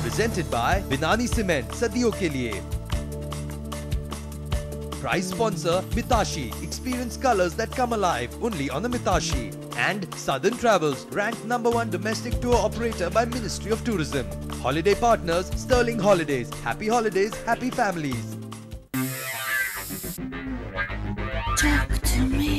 Presented by Binani Cement, सदियों के लिए. Prize sponsor Mitashi. Experience colors that come alive only on the Mitashi. And Southern Travels, ranked #1 domestic tour operator by Ministry of Tourism. Holiday partners Sterling Holidays. Happy holidays, happy families. Talk to me.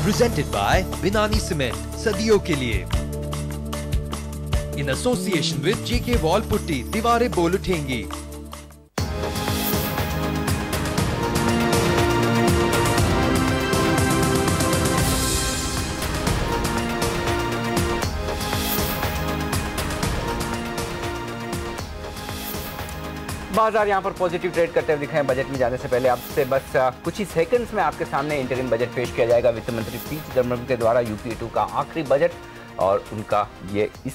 Presented by Binani Cement, सदियों के लिए. In association with JK Wall Putty, दीवारें बोल उठेंगी. बाजार यहाँ पर positive trade करते हुए दिख रहे हैं। बजट में जाने से पहले आपसे बस कुछ ही सेकंड्स में आपके सामने इंटरिम बजट पेश किया जाएगा। वित्त मंत्री पी चिदम्बरम के द्वारा यूपीए 2 का आखिरी बजट और उनका ये इस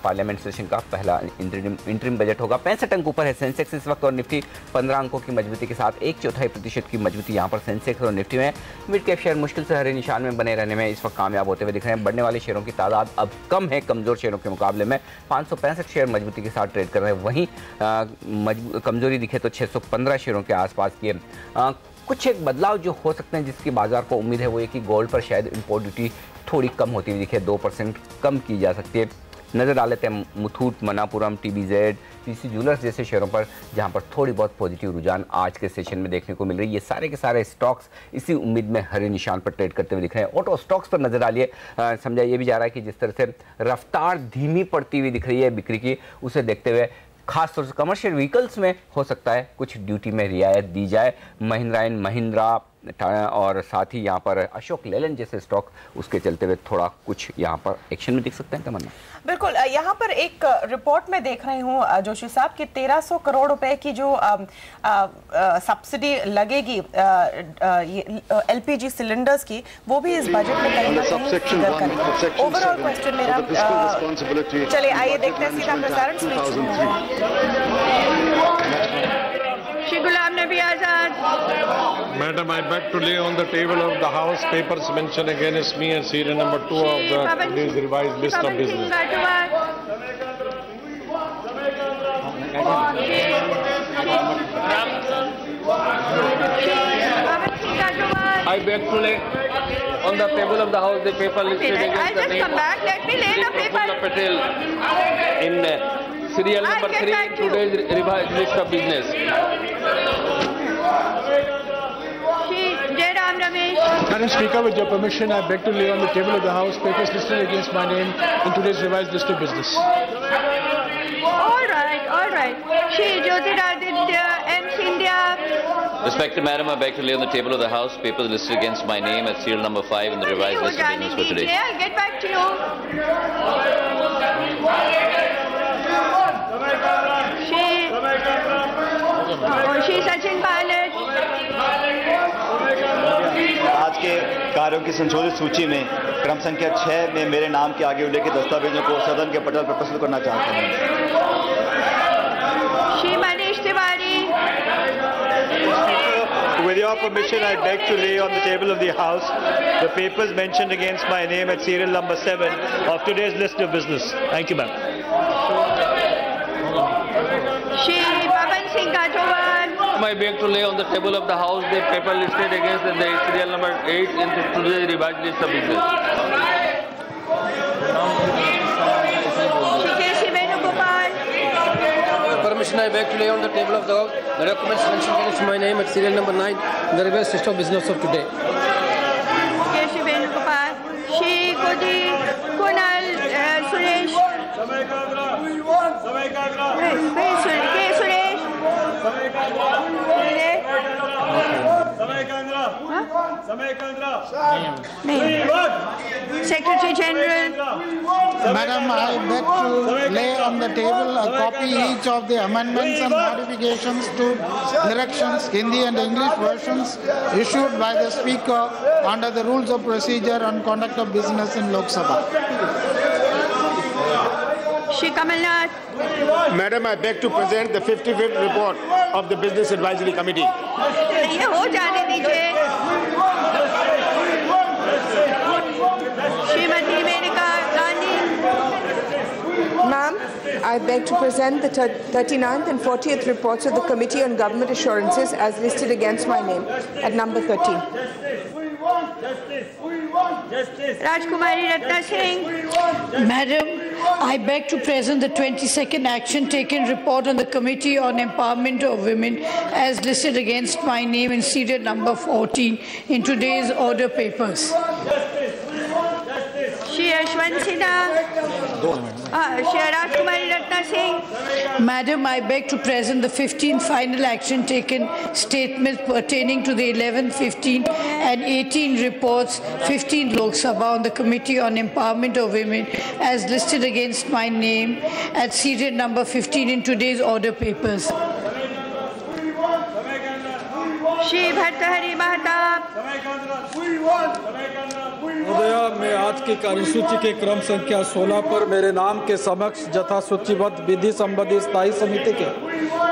पार्लियामेंट सेशन का पहला इंटरिम बजट होगा। 65 अंक ऊपर है सेंसेक्स इस वक्त और निफ्टी 15 अंकों की मजबूती के साथ 1/4% की मजबूती यहाँ पर सेंसेक्स और निफ्टी में। मिड कैप शेयर मुश्किल से हरे निशान में बने रहने में इस वक्त कामयाब होते हुए दिख रहे हैं। बढ़ने वाले शेयरों की तादाद अब कम है कमज़ोर शेयरों के मुकाबले में। 565 शेयर मजबूती के साथ ट्रेड कर रहे हैं। वहीं कमजोरी दिखे तो 615 शेयरों के आसपास की कुछ एक बदलाव जो हो सकते हैं जिसकी बाजार को उम्मीद है वो ये कि गोल्ड पर शायद इंपोर्ट ड्यूटी थोड़ी कम होती हुई दिखे, 2% कम की जा सकती है। नज़र डाल लेते हैं Muthoot, Manappuram, TBZ, PC jewellers जैसे शेयरों पर जहां पर थोड़ी बहुत पॉजिटिव रुझान आज के सेशन में देखने को मिल रही है। ये सारे के सारे स्टॉक्स इसी उम्मीद में हरे निशान पर ट्रेड करते हुए दिख रहे हैं। ऑटो स्टॉक्स पर नजर डालिए, समझा ये भी जा रहा है कि जिस तरह से रफ्तार धीमी पड़ती हुई दिख रही है बिक्री की, उसे देखते हुए खासतौर से कमर्शियल व्हीकल्स में हो सकता है कुछ ड्यूटी में रियायत दी जाए। महिंद्रा एंड महिंद्रा और साथ ही यहाँ पर अशोक लेलैंड जैसे स्टॉक उसके चलते हुए थोड़ा कुछ यहाँ पर एक्शन में दिख सकते हैं। तमन्ना बिल्कुल, यहाँ पर एक रिपोर्ट में देख रही हूँ जोशी साहब कि 1300 करोड़ रुपए की जो सब्सिडी लगेगी LPG सिलेंडर्स की, वो भी इस बजट में कहीं ना कहीं फिगर करेगी। ओवरऑल क्वेश्चन मेरा, चलिए आइए देखते हैं सीधा प्रसारण Shri Ghulam Nabi Azad. Madam, I beg to lay on the table of the House papers mentioned against me and serial number 2 of the today's revised list of business. I beg to lay on the table of the House the paper listed against the name of Prafulla Patel in serial number 3 in today's revised list of business. Madam Speaker, with your permission, I beg to lay on the table of the House papers listed against my name in today's revised list of business. All right. Shri Jyotiraditya M. India. Respected Madam, I beg to lay on the table of the House papers listed against my name at serial number 5 in the revised list of business for today. I'll get back to you. Shri Sachin Pilot. आज के कार्यों की संशोधित सूची में क्रम संख्या 6 में मेरे नाम के आगे उल्लेखित दस्तावेजों को सदन के पटल पर प्रस्तुत करना चाहता हूँ। Shri Manish Tiwari. With your permission, I beg to lay on the table of the House the papers mentioned against my name at serial number 7 of today's list of business. Thank you, ma'am. Shri Pavan Singh Gajowal. I beg to lay on the table of the House the paper listed against the serial number 8 in today's revised list of business. Shri K.C. Venugopal. Permission, I beg to lay on the table of the House the documents mentioned against my name at serial number 9 in the revised list of business of today. K.C. Venugopal. Shri Kodi Kunal Suresh. Secretary General. Madam, I beg to lay on the table a copy each of the amendments and modifications to directions, Hindi and English versions issued by the Speaker under the Rules of Procedure on Conduct of Business in Lok Sabha. Shri Kamalnath. Madam, I beg to present the 55th report of the Business Advisory Committee. ये हो जाने दीजिए। Shrimati Maneka Gandhi. Ma'am, I beg to present the 39th and 40th reports of the Committee on Government Assurances as listed against my name at number 13. Rajkumari Ratna Singh. Madam, I beg to present the 22nd action taken report on the Committee on Empowerment of Women as listed against my name in serial number 14 in today's order papers. Shri Ashwant Sinha. Shri Rajkumari Ratna Singh. Madam, I beg to present the 15th final action taken statement pertaining to the 11th, 15th and 18 reports, 15 Lok Sabha on the Committee on Empowerment of Women as listed against my name at serial number 15 in today's order papers. Shri Bhartahari Mahatap. महोदया, मैं आज की कार्यसूची के क्रम संख्या 16 पर मेरे नाम के समक्ष यथा सूचीबद्ध विधि संबंधी स्थायी समिति के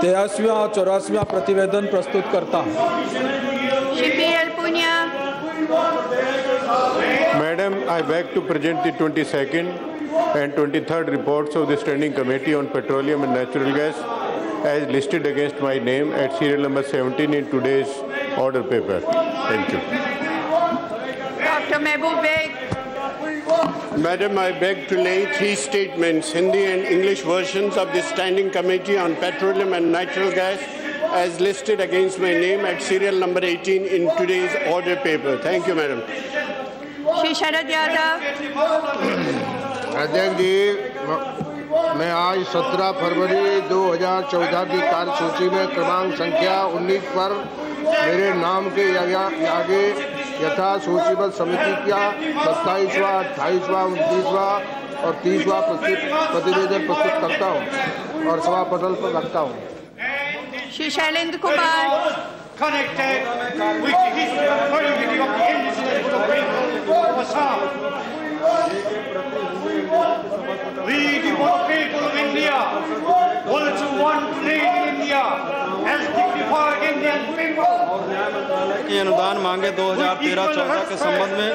83वां और 84वां प्रतिवेदन प्रस्तुत करता हूँ। Madam, I beg to present the 22nd and 23rd reports of the Standing Committee on Petroleum and Natural Gas as listed against my name at serial number 17 in today's order paper. Thank you. Dr. Mehboob Beg. Madam, I beg to lay 3 statements, Hindi and English versions of the Standing Committee on Petroleum and Natural Gas as listed against my name at serial number 18 in today's order paper. Thank you, Madam. Shri Sharad Yadav. अध्यक्ष जी, मैं आज 17 फरवरी 2014 की कार्यसूची में क्रमांक संख्या 19 पर मेरे नाम के आगे यथा सूचीबद्ध समिति का 27वां, 28वां, 29वां और 30वां प्रतिवेदन प्रस्तुत करता हूं और सभा पटल पर रखता हूं। Shri Shailendra Kumar. We, the people of India, want to one lead India as dignified Indian people. की अनुदान मांगे 2013-14 के संबंध में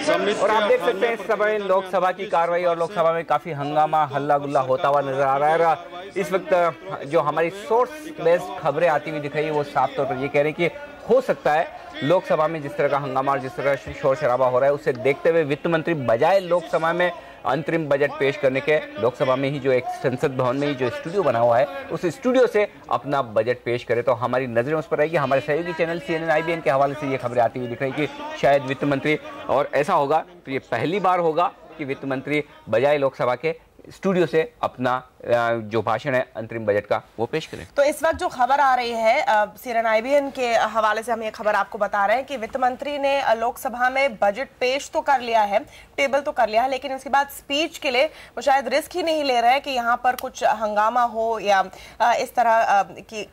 समिति। और आप देख सकते हैं इस समय लोकसभा की कार्रवाई और लोकसभा में काफी हंगामा हल्ला गुल्ला होता हुआ नजर आ रहा है। इस वक्त जो हमारी सोर्स बेस्ड खबरें आती हुई दिख रही है वो साफ तौर पर ये कह रहे हैं कि हो सकता है लोकसभा में जिस तरह का हंगामा और जिस तरह का शोर शराबा हो रहा है उसे देखते हुए वित्त मंत्री बजाय लोकसभा में अंतरिम बजट पेश करने के लोकसभा में ही जो एक संसद भवन में ही जो स्टूडियो बना हुआ है उस स्टूडियो से अपना बजट पेश करे तो हमारी नजरें उस पर रहेगी। हमारे सहयोगी चैनल CNN IBN के हवाले से ये खबरें आती हुई दिख रही कि शायद वित्त मंत्री, और ऐसा होगा तो ये पहली बार होगा कि वित्त मंत्री बजाय लोकसभा के स्टूडियो से अपना जो भाषण है अंतरिम बजट का वो पेश करें। तो इस वक्त जो खबर आ रही है CNN IBN के हवाले से हम ये खबर आपको बता रहे हैं कि वित्त मंत्री ने लोकसभा में बजट पेश तो कर लिया है, टेबल तो कर लिया है, लेकिन उसके बाद स्पीच के लिए वो शायद रिस्क ही नहीं ले रहे हैं कि यहाँ पर कुछ हंगामा हो या इस तरह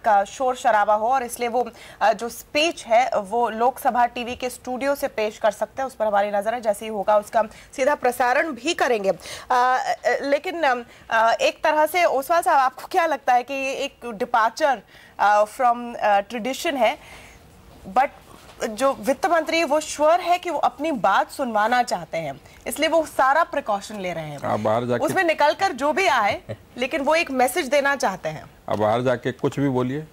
का शोर शराबा हो, और इसलिए वो जो स्पीच है वो लोकसभा टीवी के स्टूडियो से पेश कर सकते हैं। उस पर हमारी नजर है, जैसे ही होगा उसका सीधा प्रसारण भी करेंगे। लेकिन एक तरह से ओसवाल साहब, आपको क्या लगता है कि ये एक डिपार्चर फ्रॉम ट्रेडिशन है, बट जो वित्त मंत्री वो श्योर है कि वो अपनी बात सुनवाना चाहते हैं, इसलिए वो सारा प्रिकॉशन ले रहे हैं। बाहर जाके उसमें निकलकर जो भी आए, लेकिन वो एक मैसेज देना चाहते हैं। अब बाहर जाके कुछ भी बोलिए,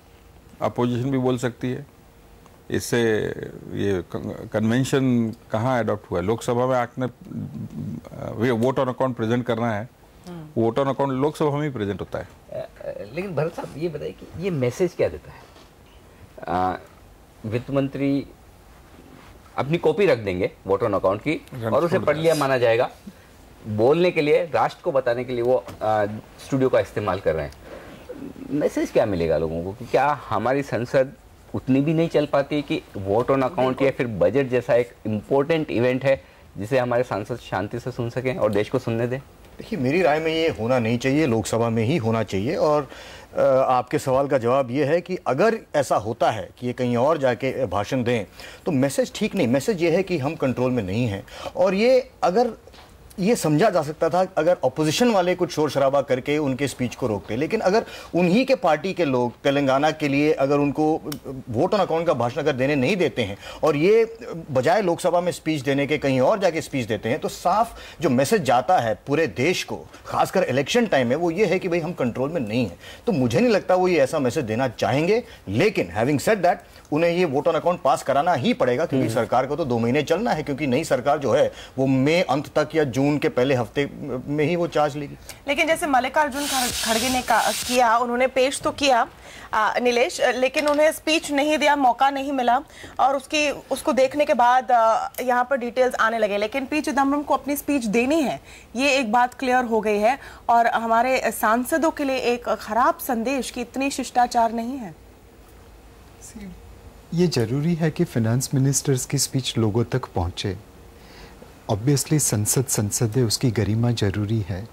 अपोजिशन भी बोल सकती है। इससे ये कन्वेंशन कहाँ अडॉप्ट हुआ है? लोकसभा में आपने वोट ऑन अकाउंट प्रेजेंट करना है, वोट ऑन अकाउंट लोकसभा में ही प्रेजेंट होता है। लेकिन भरत साहब ये बताइए कि ये मैसेज क्या देता है? वित्त मंत्री अपनी कॉपी रख देंगे वोट ऑन अकाउंट की और उसे पढ़ लिया माना जाएगा, बोलने के लिए, राष्ट्र को बताने के लिए वो स्टूडियो का इस्तेमाल कर रहे हैं। मैसेज क्या मिलेगा लोगों को कि क्या हमारी संसद उतनी भी नहीं चल पाती कि वोट ऑन अकाउंट या फिर बजट जैसा एक इम्पोर्टेंट इवेंट है जिसे हमारे सांसद शांति से सुन सकें और देश को सुनने दें? देखिए, मेरी राय में ये होना नहीं चाहिए, लोकसभा में ही होना चाहिए। और आपके सवाल का जवाब ये है कि अगर ऐसा होता है कि ये कहीं और जाके भाषण दें तो मैसेज ठीक नहीं। मैसेज ये है कि हम कंट्रोल में नहीं हैं, और ये अगर ये समझा जा सकता था अगर ऑपोजिशन वाले कुछ शोर शराबा करके उनके स्पीच को रोकते, लेकिन अगर उन्हीं के पार्टी के लोग तेलंगाना के लिए अगर उनको वोट ऑन अकाउंट का भाषण अगर देने नहीं देते हैं और ये बजाय लोकसभा में स्पीच देने के कहीं और जाके स्पीच देते हैं, तो साफ जो मैसेज जाता है पूरे देश को, खासकर इलेक्शन टाइम में, वो ये है कि भाई हम कंट्रोल में नहीं है। तो मुझे नहीं लगता वो ये ऐसा मैसेज देना चाहेंगे, लेकिन हैविंग सेड दैट उन्हें ये वोट ऑन अकाउंट पास कराना ही पड़ेगा, क्योंकि सरकार को तो 2 महीने चलना है, क्योंकि नई सरकार जो है वो मई अंत तक या जून के पहले हफ्ते में ही वो चार्ज लेगी। लेकिन जैसे मल्लिकार्जुन खड़गे ने किया, उन्होंने पेश तो किया नीलेश, लेकिन उन्हें स्पीच नहीं दिया, मौका नहीं मिला, और उसको देखने के बाद यहाँ पर डिटेल्स आने लगे। लेकिन पी चिदम्बरम को अपनी स्पीच देनी है, ये एक बात क्लियर हो गई है, और हमारे सांसदों के लिए एक खराब संदेश कि इतनी शिष्टाचार नहीं है। ये जरूरी है कि फाइनेंस मिनिस्टर्स की स्पीच लोगों तक पहुंचे। ऑब्वियसली संसद है, उसकी गरिमा जरूरी है,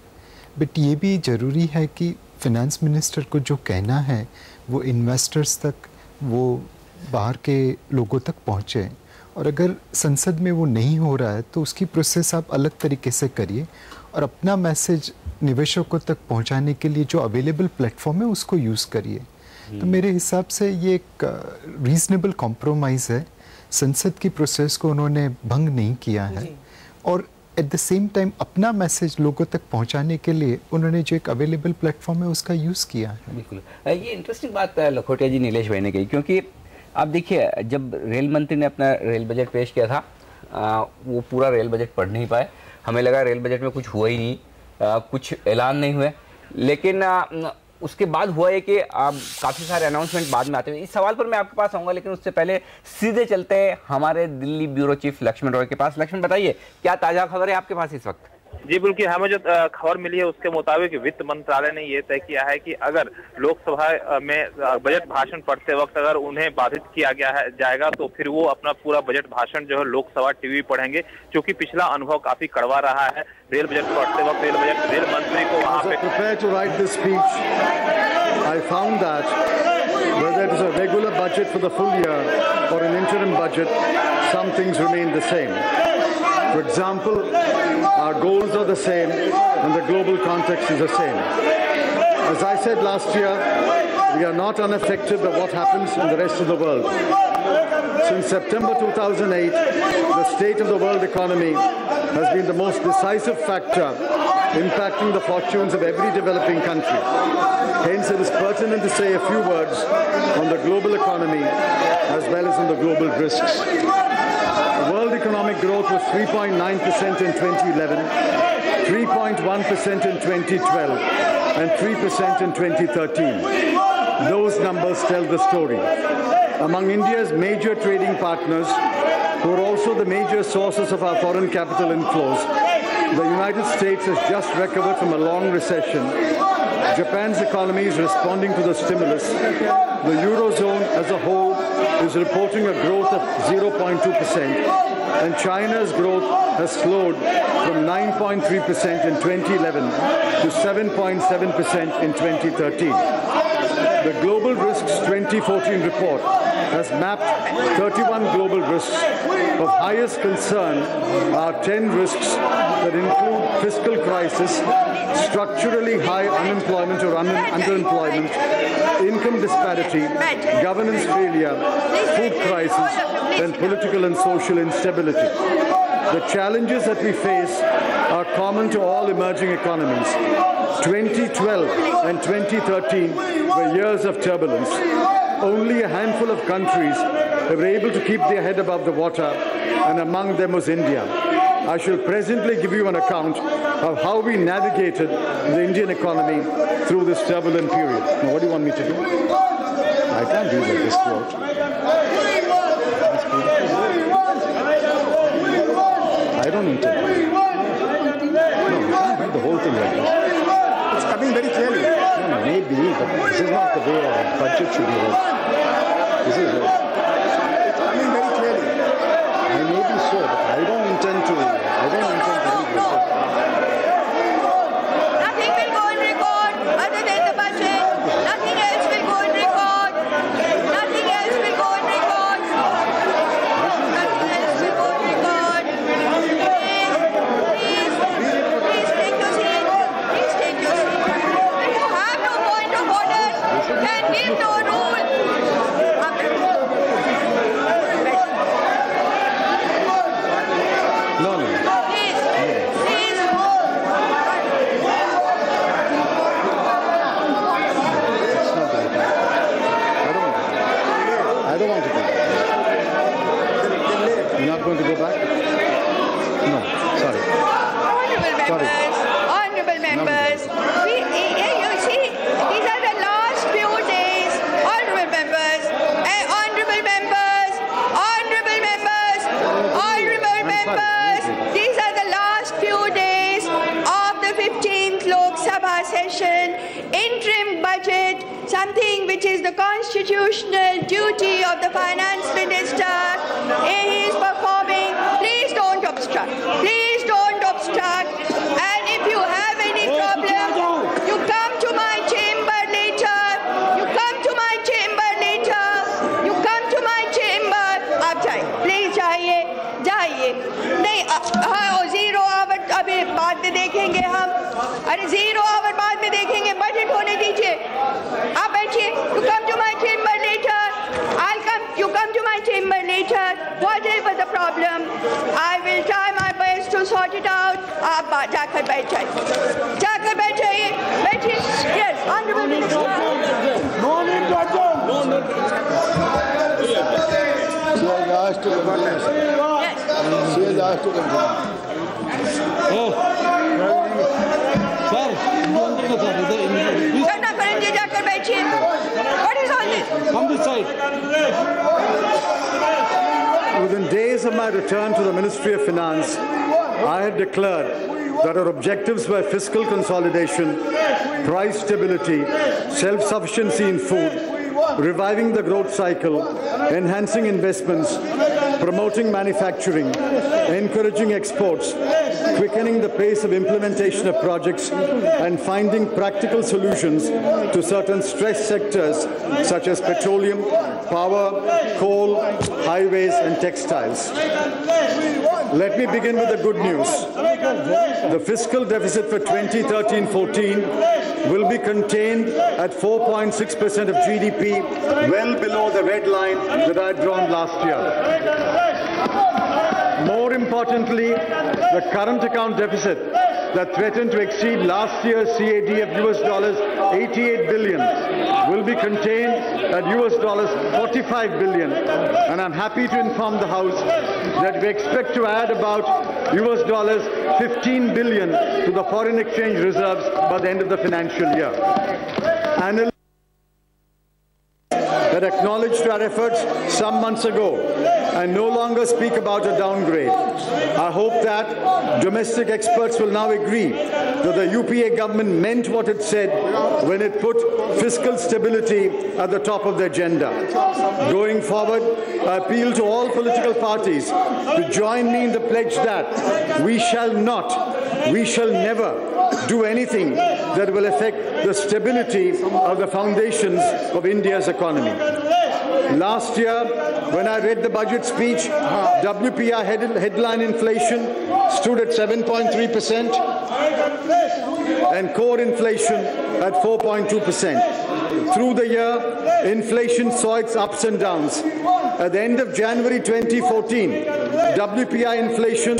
बट ये भी ज़रूरी है कि फाइनेंस मिनिस्टर को जो कहना है वो इन्वेस्टर्स तक, वो बाहर के लोगों तक पहुँचे। और अगर संसद में वो नहीं हो रहा है तो उसकी प्रोसेस आप अलग तरीके से करिए और अपना मैसेज निवेशकों तक पहुंचाने के लिए जो अवेलेबल प्लेटफॉर्म है उसको यूज़ करिए। तो मेरे हिसाब से ये एक रीजनेबल कॉम्प्रोमाइज़ है। संसद की प्रोसेस को उन्होंने भंग नहीं किया है और एट द सेम टाइम अपना मैसेज लोगों तक पहुंचाने के लिए उन्होंने जो एक अवेलेबल प्लेटफॉर्म है उसका यूज़ किया है। बिल्कुल, ये इंटरेस्टिंग बात लखोटिया जी, नीलेश भाई ने कही, क्योंकि आप देखिए जब रेल मंत्री ने अपना रेल बजट पेश किया था, वो पूरा रेल बजट पढ़ नहीं पाए। हमें लगा रेल बजट में कुछ हुआ ही नहीं, कुछ ऐलान नहीं हुए, लेकिन उसके बाद हुआ है कि काफ़ी सारे अनाउंसमेंट बाद में आते हैं। इस सवाल पर मैं आपके पास आऊँगा, लेकिन उससे पहले सीधे चलते हैं हमारे दिल्ली ब्यूरो चीफ लक्ष्मण रॉय के पास। लक्ष्मण, बताइए क्या ताज़ा खबर है आपके पास इस वक्त? जी बिल्कुल, हमें जो खबर मिली है उसके मुताबिक वित्त मंत्रालय ने ये तय किया है कि अगर लोकसभा में बजट भाषण पढ़ते वक्त अगर उन्हें बाधित किया जाएगा तो फिर वो अपना पूरा बजट भाषण जो है लोकसभा टीवी पढ़ेंगे, क्योंकि पिछला अनुभव काफी कड़वा रहा है। रेल बजट पढ़ते वक्त रेल मंत्री को वहाँ पे whether it is a regular budget for the full year or an interim budget, some things remain the same. For example, our goals are the same and the global context is the same. As I said last year, we are not unaffected by what happens in the rest of the world. Since September 2008, the state of the world economy has been the most decisive factor impacting the fortunes of every developing country. Hence, it is pertinent to say a few words on the global economy as well as on the global risks. World economic growth was 3.9% in 2011, 3.1% in 2012, and 3% in 2013. Those numbers tell the story. Among India's major trading partners, who are also the major sources of our foreign capital inflows, the United States has just recovered from a long recession. Japan's economy is responding to the stimulus. The Eurozone as a whole is reporting a growth of 0.2%, and China's growth has slowed from 9.3% in 2011 to 7.7% in 2013. The Global Risks 2014 report has mapped 31 global risks. Of highest concern are 10 risks that include fiscal crisis, structurally high unemployment or underemployment, income disparity, governance failure, food crisis, and political and social instability. The challenges that we face are common to all emerging economies. 2012 and 2013 were years of turbulence. Only a handful of countries were able to keep their head above the water, and among them was India. I shall presently give you an account of how we navigated the Indian economy through this turbulent period. Now, what do you want me to do? I can't do this throughout. I don't need to. No, you can't do the whole thing like this. It's coming very clearly. No, maybe, but this is not the way our budget should be read. This is it. It's coming very clearly. I may be so, but I don't intend to read this. Nothing will go on record other than the budget. Nothing else will go on record. Nothing else will go on record. Nothing else will go on record. Please, please. budget, something which is the constitutional duty of the finance minister. He is performing. Please don't obstruct. Please don't obstruct. And if you have any problem, you come to my chamber later. You come to my chamber later. You come to my chamber. आप जाइए, please जाइए. नहीं, हाँ, 0 our अभी बाद में देखेंगे हम. अरे 0 आवर बाद में देखेंगे. बजट होने दीजिए. आप बैठिए. You come to my chamber later. You come to my chamber later. Whatever the problem, I will try my best to sort it out. आप जाकर बैठ जाइए. बैठिए. Yes, honorable minister. No need to adjourn. No need. She has asked to come. Yes. She has asked to come. करना करेंगे. जाकर बैठिए. What is all this? Come this side. Within days of my return to the Ministry of Finance, I had declared that our objectives were fiscal consolidation, price stability, self-sufficiency in food, reviving the growth cycle, enhancing investments, promoting manufacturing, encouraging exports, quickening the pace of implementation of projects, and finding practical solutions to certain stressed sectors such as petroleum, power, coal, highways, and textiles. Let me begin with the good news. The fiscal deficit for 2013-14 will be contained at 4.6% of GDP, well below the red line that I had drawn last year. More importantly, the current account deficit that threatened to exceed last year's CAD of $88 billion will be contained at $45 billion. And I'm happy to inform the House that we expect to add about $15 billion to the foreign exchange reserves by the end of the financial year. Analysts that acknowledged our efforts some months ago and no longer speak about a downgrade. I hope that domestic experts will now agree that the UPA government meant what it said when it put fiscal stability at the top of the agenda. Going forward, I appeal to all political parties to join me in the pledge that we shall never do anything that will affect the stability of the foundations of India's economy. Last year, when I read the budget speech, WPI headline inflation stood at 7.3% and core inflation at 4.2%. Through the year, inflation saw its ups and downs. At the end of January 2014, WPI inflation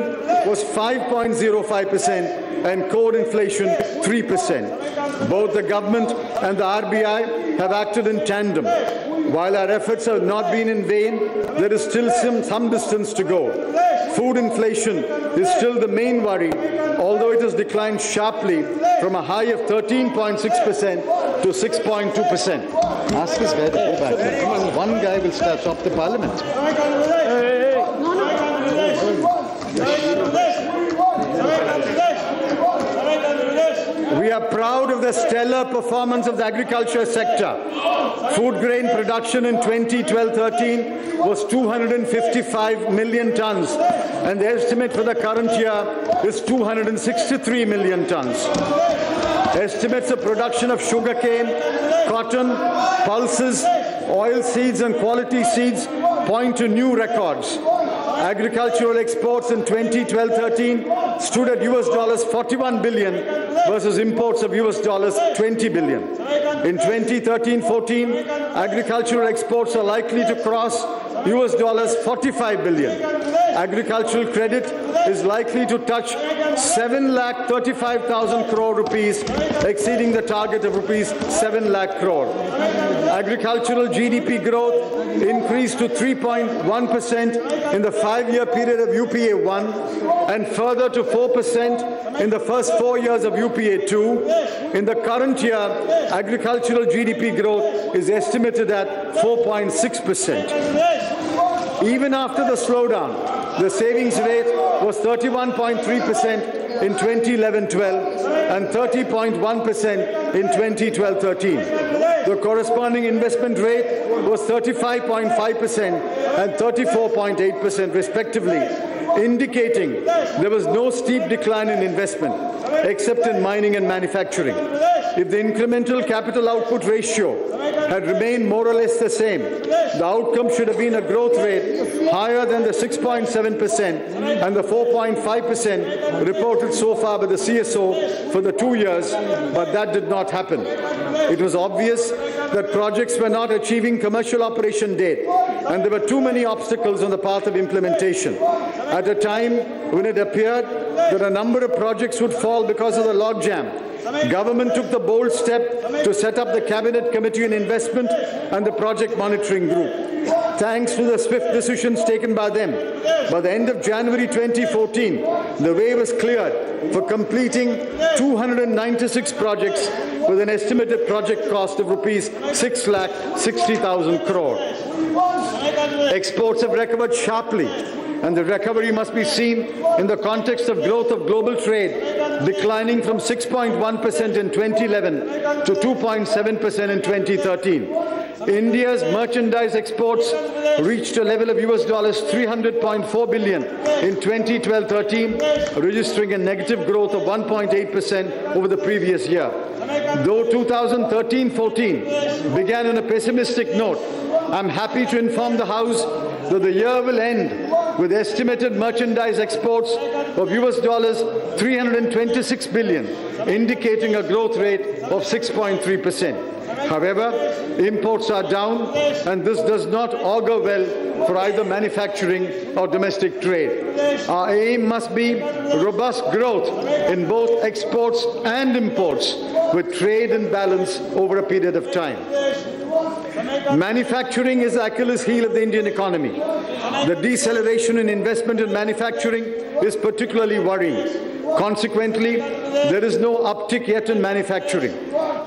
was 5.05% and core inflation 3%. Both the government and the RBI have acted in tandem. While our efforts have not been in vain, there is still some distance to go. Food inflation is still the main worry, although it has declined sharply from a high of 13.6% to 6.2%. Ask this guy to go back there. Come on, one guy will stop the parliament. We are proud of the stellar performance of the agriculture sector. Food grain production in 2012-13 was 255 million tons, and the estimate for the current year is 263 million tons. Estimates of production of sugarcane, cotton, pulses, oil seeds and quality seeds point to new records. Agricultural exports in 2012-13 stood at $41 billion versus imports of $20 billion. In 2013-14, agricultural exports are likely to cross $45 billion. Agricultural credit is likely to touch 7,35,000 crore rupees, exceeding the target of rupees 7 lakh crore. Agricultural GDP growth increased to 3.1% in the 5-year period of UPA 1 and further to 4% in the first 4 years of UPA 2. In the current year, agricultural GDP growth is estimated at 4.6%. Even after the slowdown, the savings rate was 31.3% in 2011-12 and 30.1% in 2012-13. The corresponding investment rate was 35.5% and 34.8% respectively, indicating there was no steep decline in investment, except in mining and manufacturing. If the incremental capital output ratio had remained more or less the same, the outcome should have been a growth rate higher than the 6.7% and the 4.5% reported so far by the CSO for the 2 years, but that did not happen. It was obvious that projects were not achieving commercial operation date, and there were too many obstacles on the path of implementation. At a time when it appeared that a number of projects would fall because of the logjam, government took the bold step to set up the Cabinet Committee on Investment and the Project Monitoring Group. Thanks to the swift decisions taken by them, by the end of January 2014, the way was cleared for completing 296 projects with an estimated project cost of rupees 6,60,000 crore. Exports have recovered sharply, and the recovery must be seen in the context of growth of global trade declining from 6.1% in 2011 to 2.7% in 2013. India's merchandise exports reached a level of $300.4 billion in 2012-13, registering a negative growth of 1.8% over the previous year. Though 2013-14 began on a pessimistic note, I'm happy to inform the House that the year will end with estimated merchandise exports of $326 billion, indicating a growth rate of 6.3%. However, imports are down, and this does not augur well for either manufacturing or domestic trade. Our aim must be robust growth in both exports and imports, with trade in balance over a period of time. Manufacturing is the Achilles heel of the Indian economy. The deceleration in investment in manufacturing is particularly worrying. Consequently, there is no uptick yet in manufacturing.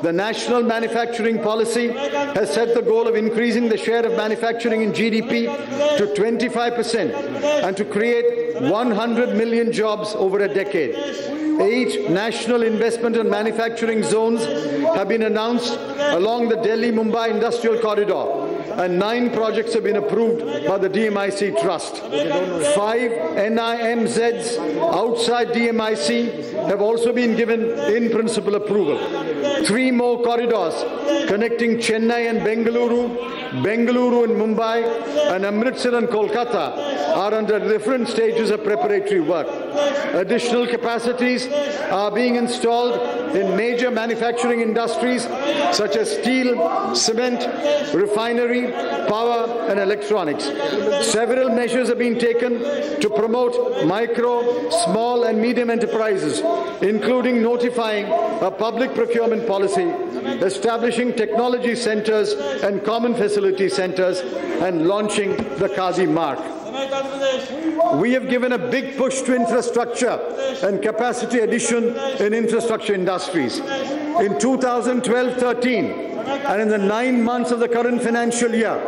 The national manufacturing policy has set the goal of increasing the share of manufacturing in GDP to 25% and to create 100 million jobs over a decade. 8 national investment and manufacturing zones have been announced along the Delhi-Mumbai Industrial Corridor, and 9 projects have been approved by the DMIC Trust. 5 NIMZs outside DMIC have also been given in-principle approval. 3 more corridors connecting Chennai and Bengaluru, Bengaluru and Mumbai, and Amritsar and Kolkata are under different stages of preparatory work. Additional capacities are being installed in major manufacturing industries such as steel, cement, refinery, power and electronics. Several measures have been taken to promote micro, small and medium enterprises, including notifying a public procurement policy, establishing technology centers and common facility centers, and launching the Kazi Mark. We have given a big push to infrastructure and capacity addition in infrastructure industries. In 2012-13 and in the 9 months of the current financial year,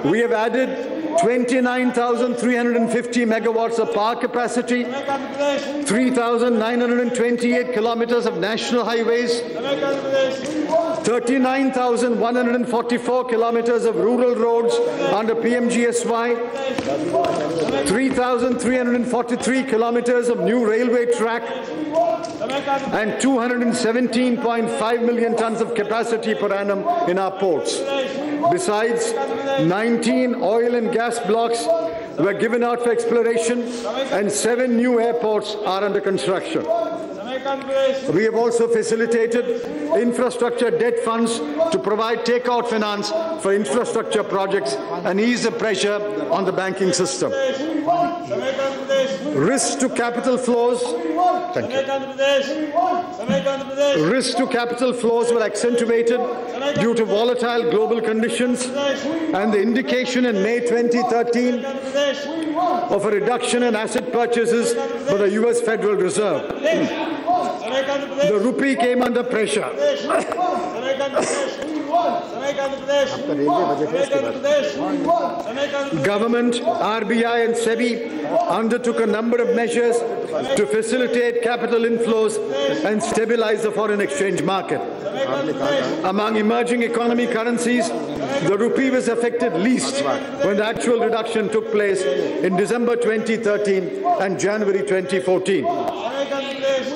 we have added 29,350 megawatts of power capacity, 3,928 kilometers of national highways, 39,144 kilometers of rural roads under PMGSY, 3,343 kilometers of new railway track, and 217.5 million tons of capacity per annum in our ports. Besides, 19 oil and gas blocks were given out for exploration, and 7 new airports are under construction. We have also facilitated infrastructure debt funds to provide takeout finance for infrastructure projects and ease the pressure on the banking system. Risks to capital flows. Thank you. Risks to capital flows were accentuated due to volatile global conditions and the indication in May 2013 of a reduction in asset purchases by the US Federal Reserve. the rupee came under pressure. Government, RBI and SEBI undertook a number of measures to facilitate capital inflows and stabilize the foreign exchange market. Among emerging economy currencies, the rupee was affected least when the actual reduction took place in December 2013 and January 2014.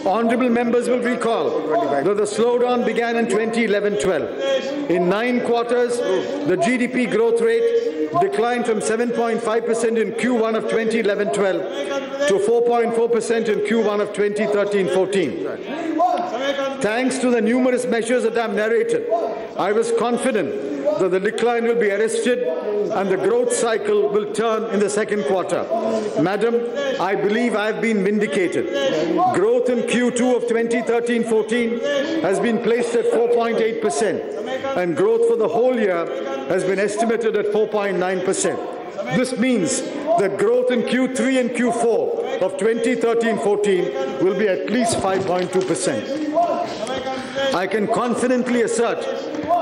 Honourable members will recall that the slowdown began in 2011-12. In 9 quarters, the GDP growth rate declined from 7.5% in Q1 of 2011-12 to 4.4% in Q1 of 2013-14. Thanks to the numerous measures that I have narrated, I was confident that the decline will be arrested and the growth cycle will turn in the second quarter. Madam, I believe I have been vindicated. Growth in Q2 of 2013-14 has been placed at 4.8%, and growth for the whole year has been estimated at 4.9%. This means that growth in Q3 and Q4 of 2013-14 will be at least 5.2%. I can confidently assert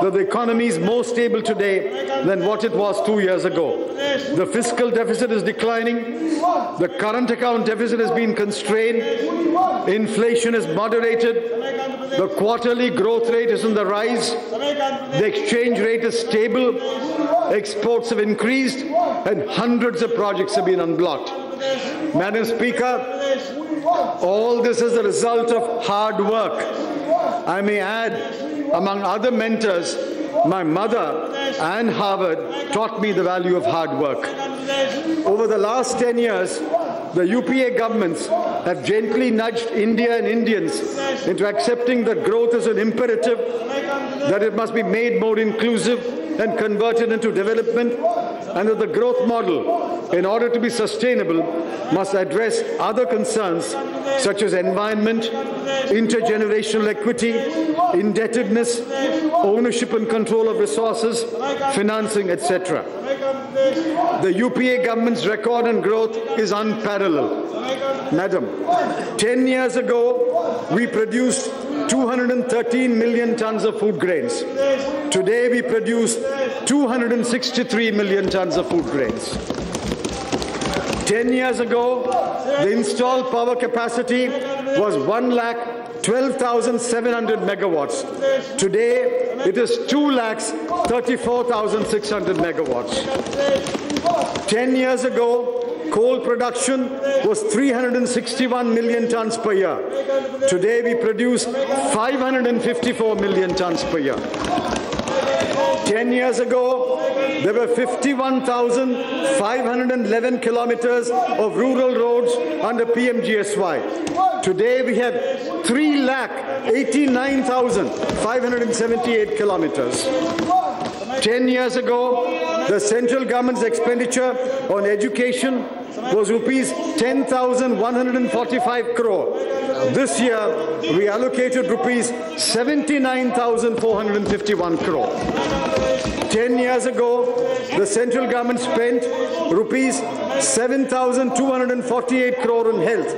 that the economy is more stable today than what it was 2 years ago. The fiscal deficit is declining, the current account deficit has been constrained, inflation is moderated, the quarterly growth rate is on the rise, the exchange rate is stable, exports have increased, and hundreds of projects have been unblocked. Madam Speaker, all this is a result of hard work. I may add, among other mentors, my mother and Harvard taught me the value of hard work. Over the last 10 years, the UPA governments have gently nudged India and Indians into accepting that growth is an imperative, that it must be made more inclusive and converted into development, and that the growth model, in order to be sustainable, must address other concerns such as environment, intergenerational equity, indebtedness, ownership and control of resources, financing, etc. The UPA government's record on growth is unparalleled. Madam, 10 years ago, we produced 213 million tons of food grains. Today, we produce 263 million tons of food grains. 10 years ago, the installed power capacity was 1,12,700 megawatts. Today, it is 2,34,600 megawatts. 10 years ago, coal production was 361 million tons per year. Today, we produce 554 million tons per year. 10 years ago, there were 51,511 kilometers of rural roads under PMGSY. Today we have 3,89,578 kilometers. 10 years ago, the central government's expenditure on education was rupees 10,145 crore. This year, we allocated rupees 79,451 crore. 10 years ago, the central government spent rupees 7,248 crore on health.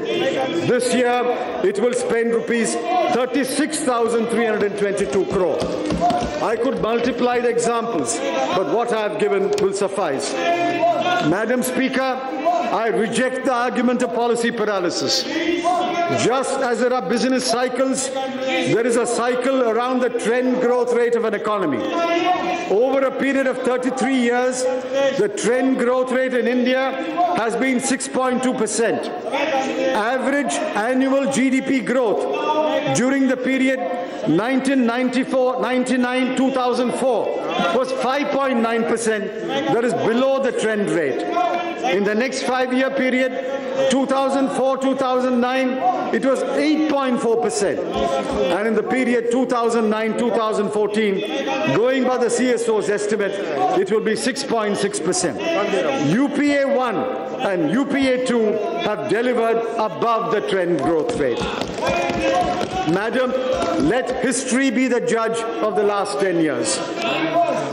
This year, it will spend rupees 36,322 crore. I could multiply the examples, but what I have given will suffice. Madam Speaker, I reject the argument of policy paralysis. Just as there are business cycles, there is a cycle around the trend growth rate of an economy. Over a period of 33 years, the trend growth rate in India has been 6.2%. Average annual GDP growth during the period 1999, 2004 was 5.9%, that is below the trend rate. In the next 5-year period, 2004-2009, it was 8.4%. And in the period 2009-2014, going by the CSO's estimate, it will be 6.6%. UPA 1 and UPA 2 have delivered above the trend growth rate. Madam, let history be the judge of the last 10 years.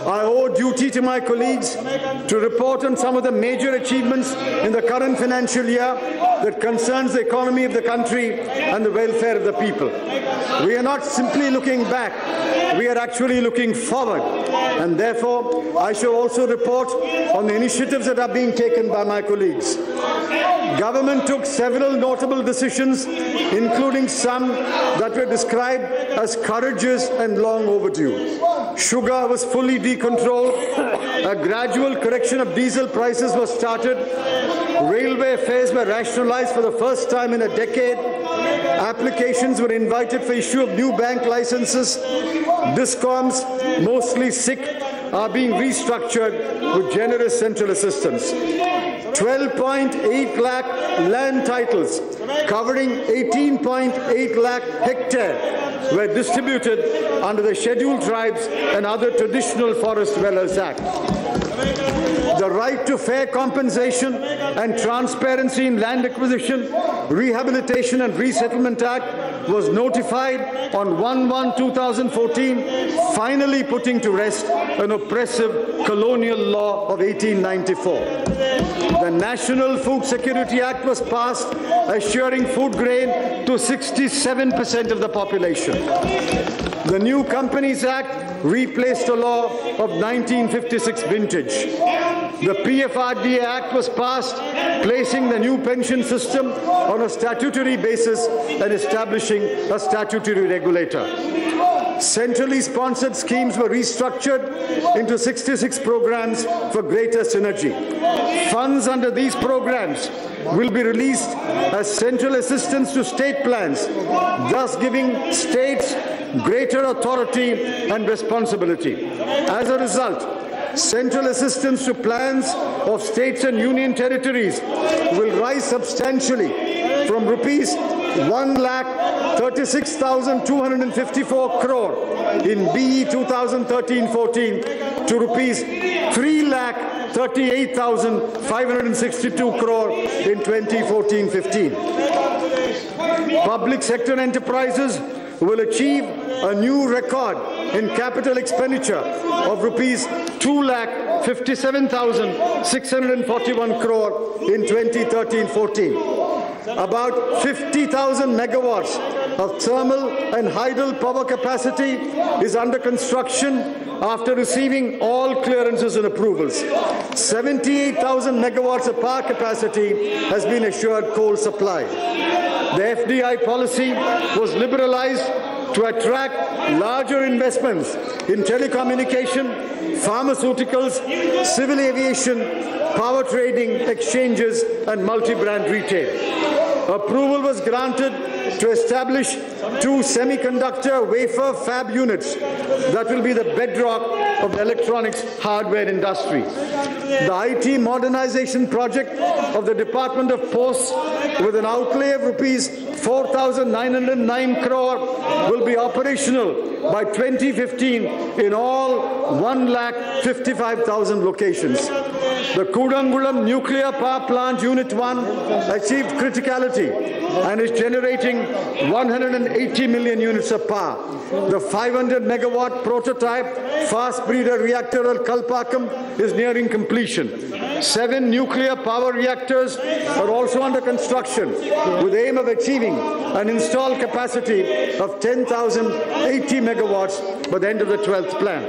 I owe duty to my colleagues to report on some of the major achievements in the current financial year that concerns the economy of the country and the welfare of the people. We are not simply looking back, we are actually looking forward, and therefore I shall also report on the initiatives that are being taken by my colleagues. Government took several notable decisions, including some that were described as courageous and long overdue. Sugar was fully decontrolled, a gradual correction of diesel prices was started, railway fares were rationalized for the first time in a decade, applications were invited for issue of new bank licenses, DISCOMs, mostly sick, are being restructured with generous central assistance. 12.8 lakh land titles covering 18.8 lakh hectares were distributed under the Scheduled Tribes and other traditional forest dwellers act. The right to fair compensation and transparency in land acquisition, rehabilitation and resettlement act was notified on 1/1/2014, finally putting to rest an oppressive colonial law of 1894. The National Food Security Act was passed, assuring food grain to 67% of the population. The new Companies Act replaced a law of 1956 vintage. The PFRDA Act was passed, placing the new pension system on a statutory basis and establishing a statutory regulator. Centrally sponsored schemes were restructured into 66 programs for greater synergy. Funds under these programs will be released as central assistance to state plans, thus giving states greater authority and responsibility. As a result, central assistance to plans of states and union territories will rise substantially from rupees 1,36,254 crore in BE 2013-14 to rupees 3,38,562 crore in 2014-15. Public sector enterprises will achieve a new record in capital expenditure of rupees 2,57,641 crore in 2013-14. About 50,000 megawatts of thermal and hydel power capacity is under construction after receiving all clearances and approvals. 78,000 megawatts of power capacity has been assured coal supply. The FDI policy was liberalized to attract larger investments in telecommunication, pharmaceuticals, civil aviation, power trading, exchanges, and multi-brand retail. Approval was granted to establish 2 semiconductor wafer fab units that will be the bedrock of the electronics hardware industry. The IT modernization project of the Department of Posts, with an outlay of rupees 4,909 crore, will be operational by 2015 in all 1,55,000 locations. The Kudangulam Nuclear Power Plant Unit 1 achieved criticality and is generating 180 million units of power. The 500 megawatt prototype fast breeder reactor at Kalpakkam is nearing completion. 7 nuclear power reactors are also under construction with the aim of achieving an installed capacity of 10,080 megawatts by the end of the 12th plan.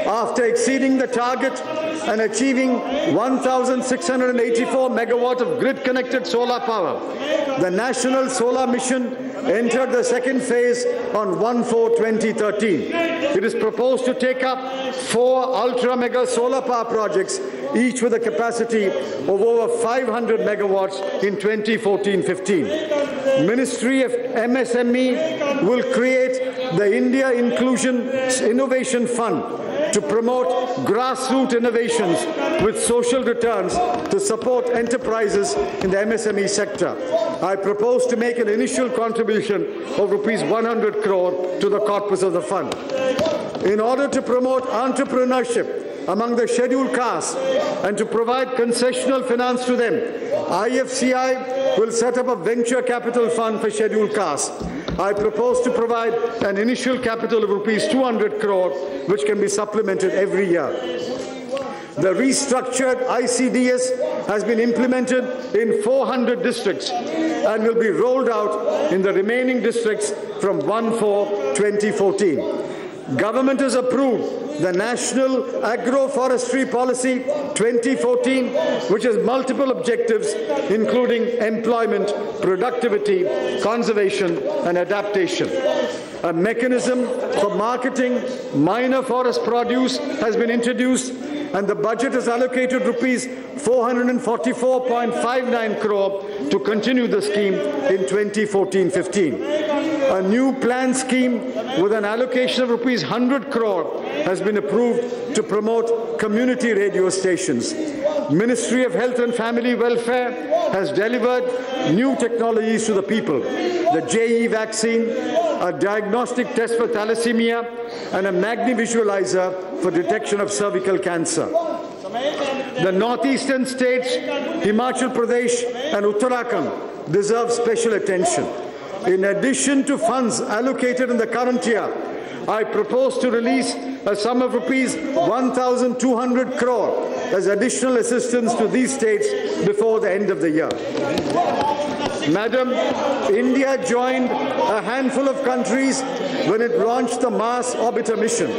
After exceeding the target and achieving 1,684 megawatt of grid-connected solar power, the National Solar Mission entered the second phase on 1/4/2013. It is proposed to take up 4 ultra-mega solar power projects, each with a capacity of over 500 megawatts in 2014-15. Ministry of MSME will create the India Inclusion Innovation Fund to promote grassroots innovations with social returns to support enterprises in the MSME sector. I propose to make an initial contribution of rupees 100 crore to the corpus of the fund. In order to promote entrepreneurship among the scheduled castes and to provide concessional finance to them, IFCI will set up a venture capital fund for scheduled castes. I propose to provide an initial capital of rupees 200 crore, which can be supplemented every year. The restructured ICDS has been implemented in 400 districts and will be rolled out in the remaining districts from 1/4/2014. Government has approved the National Agroforestry Policy 2014, which has multiple objectives, including employment, productivity, conservation, and adaptation. A mechanism for marketing minor forest produce has been introduced, and the budget has allocated rupees 444.59 crore to continue the scheme in 2014-15. A new plan scheme with an allocation of rupees 100 crore has been approved to promote community radio stations. Ministry of Health and Family Welfare has delivered new technologies to the people. The JE vaccine, a diagnostic test for thalassemia, and a Magni visualizer for detection of cervical cancer. The northeastern states, Himachal Pradesh and Uttarakhand, deserve special attention. In addition to funds allocated in the current year, I propose to release a sum of rupees 1,200 crore as additional assistance to these states before the end of the year. Madam, India joined a handful of countries when it launched the Mars Orbiter mission.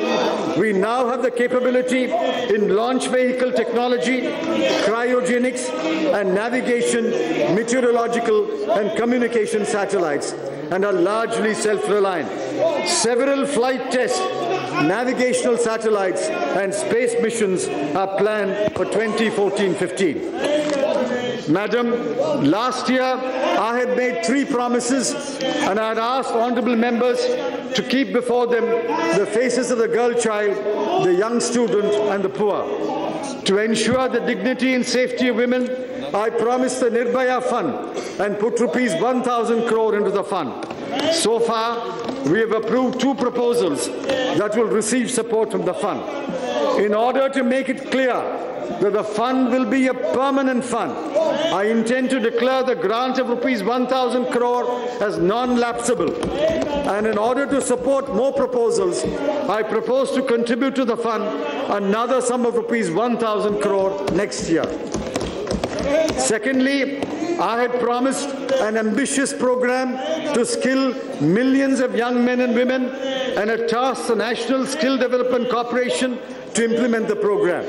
We now have the capability in launch vehicle technology, cryogenics, and navigation, meteorological, and communication satellites, and are largely self-reliant. Several flight tests, navigational satellites, and space missions are planned for 2014-15. Madam, last year I had made 3 promises, and I had asked honourable members to keep before them the faces of the girl child, the young student, and the poor. To ensure the dignity and safety of women, I promised the Nirbhaya Fund and put rupees 1,000 crore into the fund. So far, we have approved 2 proposals that will receive support from the fund. In order to make it clear that the fund will be a permanent fund, I intend to declare the grant of rupees 1,000 crore as non-lapsable. And in order to support more proposals, I propose to contribute to the fund another sum of rupees 1,000 crore next year. Secondly, I had promised an ambitious program to skill millions of young men and women, and had tasked the National Skill Development Corporation to implement the program.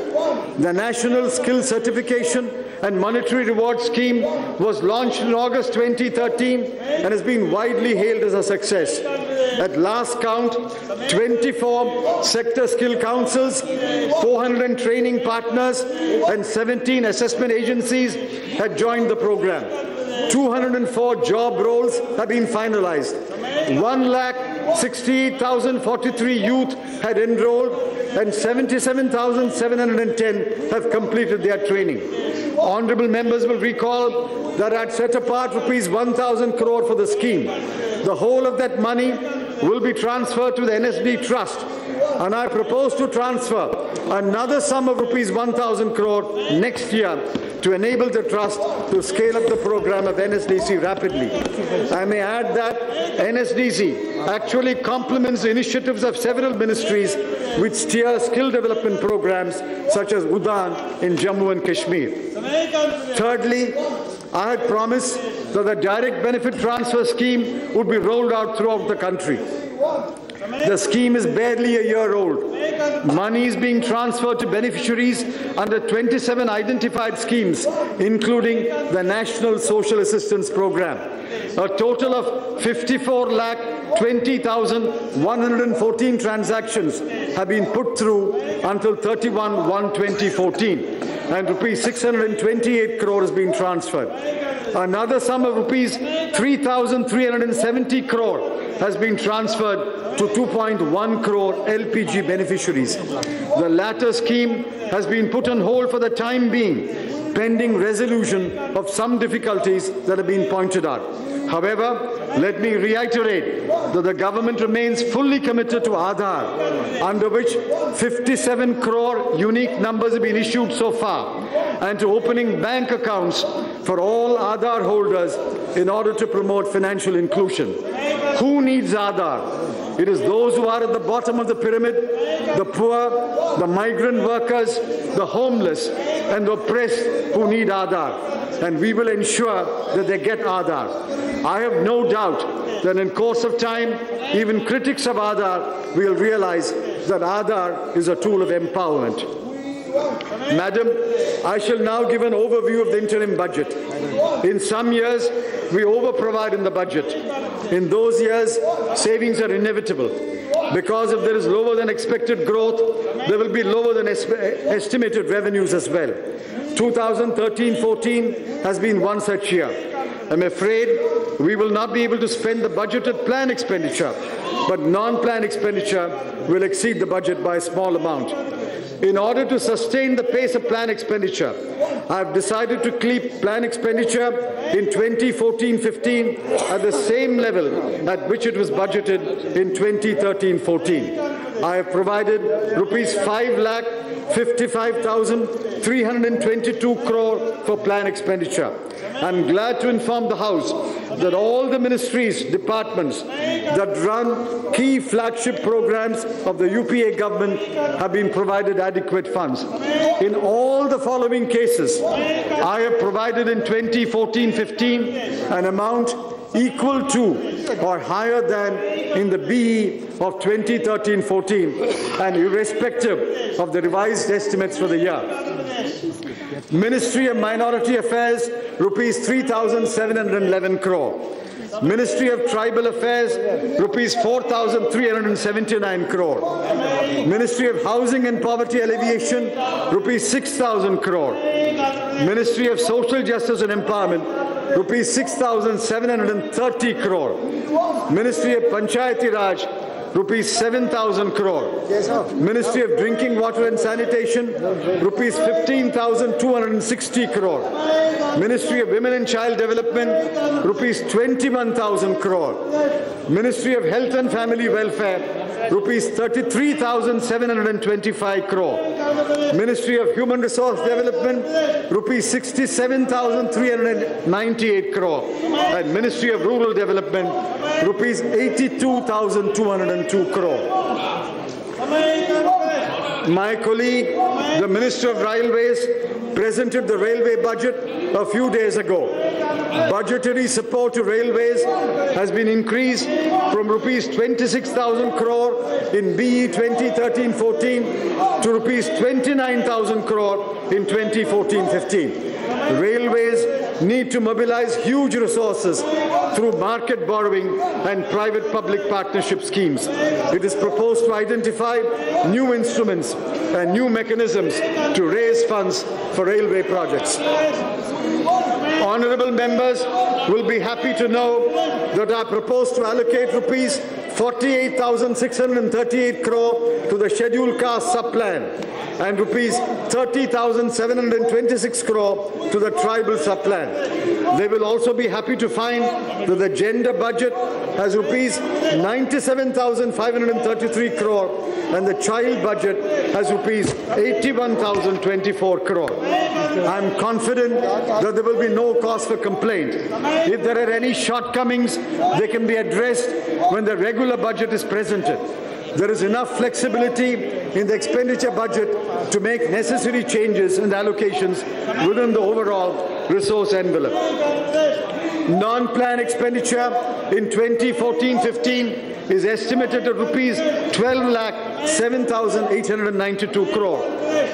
The National Skill Certification and Monetary Reward Scheme was launched in August 2013 and has been widely hailed as a success. At last count, 24 sector skill councils, 400 training partners, and 17 assessment agencies had joined the program. 204 job roles have been finalized. 1,68,043 youth had enrolled, and 77,710 have completed their training. Honourable members will recall that I had set apart rupees 1,000 crore for the scheme. The whole of that money will be transferred to the NSD Trust, and I propose to transfer another sum of rupees 1,000 crore next year to enable the Trust to scale up the program of NSDC rapidly. I may add that NSDC actually complements the initiatives of several ministries which steer skill development programs such as Udaan in Jammu and Kashmir. Thirdly, I had promised that the direct benefit transfer scheme would be rolled out throughout the country. The scheme is barely a year old. Money is being transferred to beneficiaries under 27 identified schemes, including the National Social Assistance Program. A total of 54,20,114 transactions have been put through until 31/1/2014, and rupees 628 crore has been transferred. Another sum of rupees 3,370 crore has been transferred to 2.1 crore LPG beneficiaries. The latter scheme has been put on hold for the time being, pending resolution of some difficulties that have been pointed out. However, Let me reiterate that the government remains fully committed to Aadhaar, under which 57 crore unique numbers have been issued so far, and to opening bank accounts for all Aadhaar holders in order to promote financial inclusion. Who needs Aadhaar? It is those who are at the bottom of the pyramid, the poor, the migrant workers, the homeless, and the oppressed who need Aadhaar. And we will ensure that they get Aadhaar. I have no doubt that in course of time, even critics of Aadhaar will realize that Aadhaar is a tool of empowerment. Madam, I shall now give an overview of the interim budget. In some years, we over-provide in the budget. In those years, savings are inevitable. Because if there is lower than expected growth, there will be lower than estimated revenues as well. 2013-14 has been one such year. I'm afraid we will not be able to spend the budgeted plan expenditure, but non-plan expenditure will exceed the budget by a small amount. In order to sustain the pace of plan expenditure, I have decided to keep plan expenditure in 2014-15 at the same level at which it was budgeted in 2013-14. I have provided rupees 5,55,322 crore for plan expenditure. I am glad to inform the House that all the ministries, departments that run key flagship programs of the UPA government have been provided adequate funds. In all the following cases, I have provided in 2014-15 an amount equal to or higher than in the BE of 2013-14 and irrespective of the revised estimates for the year. Ministry of Minority Affairs, rupees 3,711 crore. Ministry of Tribal Affairs, rupees 4,379 crore. Ministry of Housing and Poverty Alleviation, rupees 6,000 crore. Ministry of Social Justice and Empowerment, rupees 6,730 crore. Ministry of Panchayati Raj, rupees 7,000 crore. Ministry of Drinking Water and Sanitation, rupees 15,260 crore. Ministry of Women and Child Development, rupees 21,000 crore. Ministry of Health and Family Welfare, rupees 33,725 crore. Ministry of Human Resource Development, rupees 67,398 crore. And Ministry of Rural Development, rupees 82,202 crore. My colleague, the Minister of Railways, presented the railway budget a few days ago. Budgetary support to railways has been increased from rupees 26,000 crore in BE 2013-14 to rupees 29,000 crore in 2014-15. Railways need to mobilize huge resources through market borrowing and private-public partnership schemes. It is proposed to identify new instruments and new mechanisms to raise funds for railway projects. Honourable members will be happy to know that I propose to allocate rupees 48,638 crore to the scheduled caste sub-plan and rupees 30,726 crore to the tribal sub-plan. They will also be happy to find that the gender budget has rupees 97,533 crore and the child budget has rupees 81,024 crore. I am confident that there will be no cause for complaint. If there are any shortcomings, they can be addressed when the regular budget is presented. There is enough flexibility in the expenditure budget to make necessary changes and allocations within the overall resource envelope. Non-plan expenditure in 2014-15 is estimated at rupees 12,07,892 crore.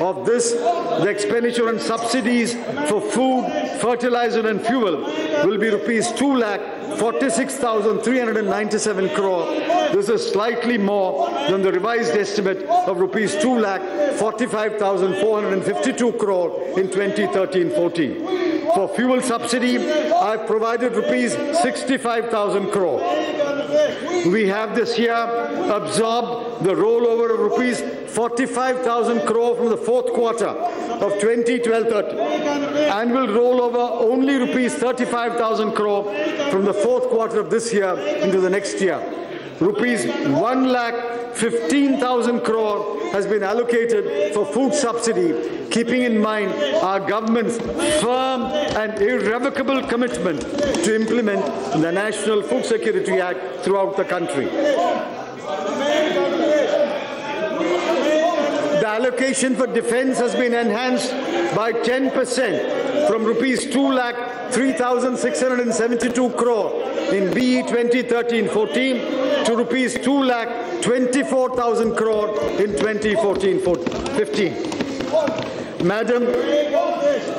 Of this, the expenditure on subsidies for food, fertilizer and fuel will be rupees 2,46,397 crore. This is slightly more than the revised estimate of rupees 2,45,452 crore in 2013-14. For fuel subsidy, I have provided rupees 65,000 crore. We have this year absorbed the rollover of rupees 45,000 crore from the fourth quarter of 2012-13 and will roll over only rupees 35,000 crore from the fourth quarter of this year into the next year. Rupees 1,15,000 crore has been allocated for food subsidy, keeping in mind our government's firm and irrevocable commitment to implement the National Food Security Act throughout the country. The allocation for defence has been enhanced by 10% from rupees 2,03,672 crore in BE 2013-14 to rupees 2,24,000 crore in 2014-15. Madam,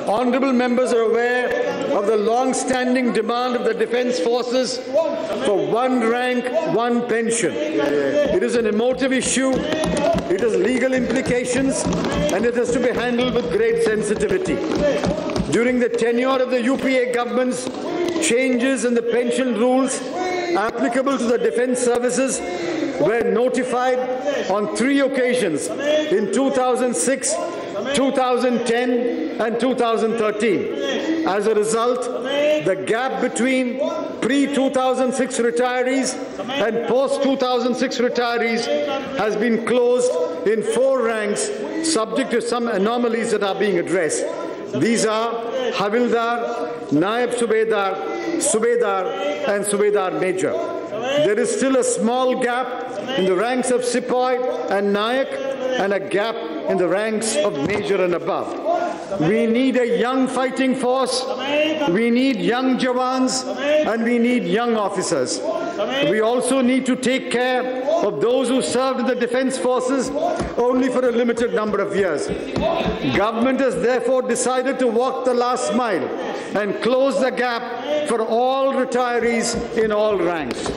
honourable members are aware of the long-standing demand of the Defence Forces for one rank, one pension. It is an emotive issue, it has legal implications, and it has to be handled with great sensitivity. During the tenure of the UPA governments, changes in the pension rules applicable to the defence services were notified on 3 occasions in 2006, 2010 and 2013. As a result, the gap between pre-2006 retirees and post-2006 retirees has been closed in 4 ranks, subject to some anomalies that are being addressed. These are Havildar, Naib Subedar, Subedar and Subedar Major. There is still a small gap in the ranks of Sepoy and Nayak and a gap in the ranks of Major and above. We need a young fighting force, we need young Jawans, and we need young officers. We also need to take care of those who served in the defence forces only for a limited number of years. Government has therefore decided to walk the last mile and close the gap for all retirees in all ranks.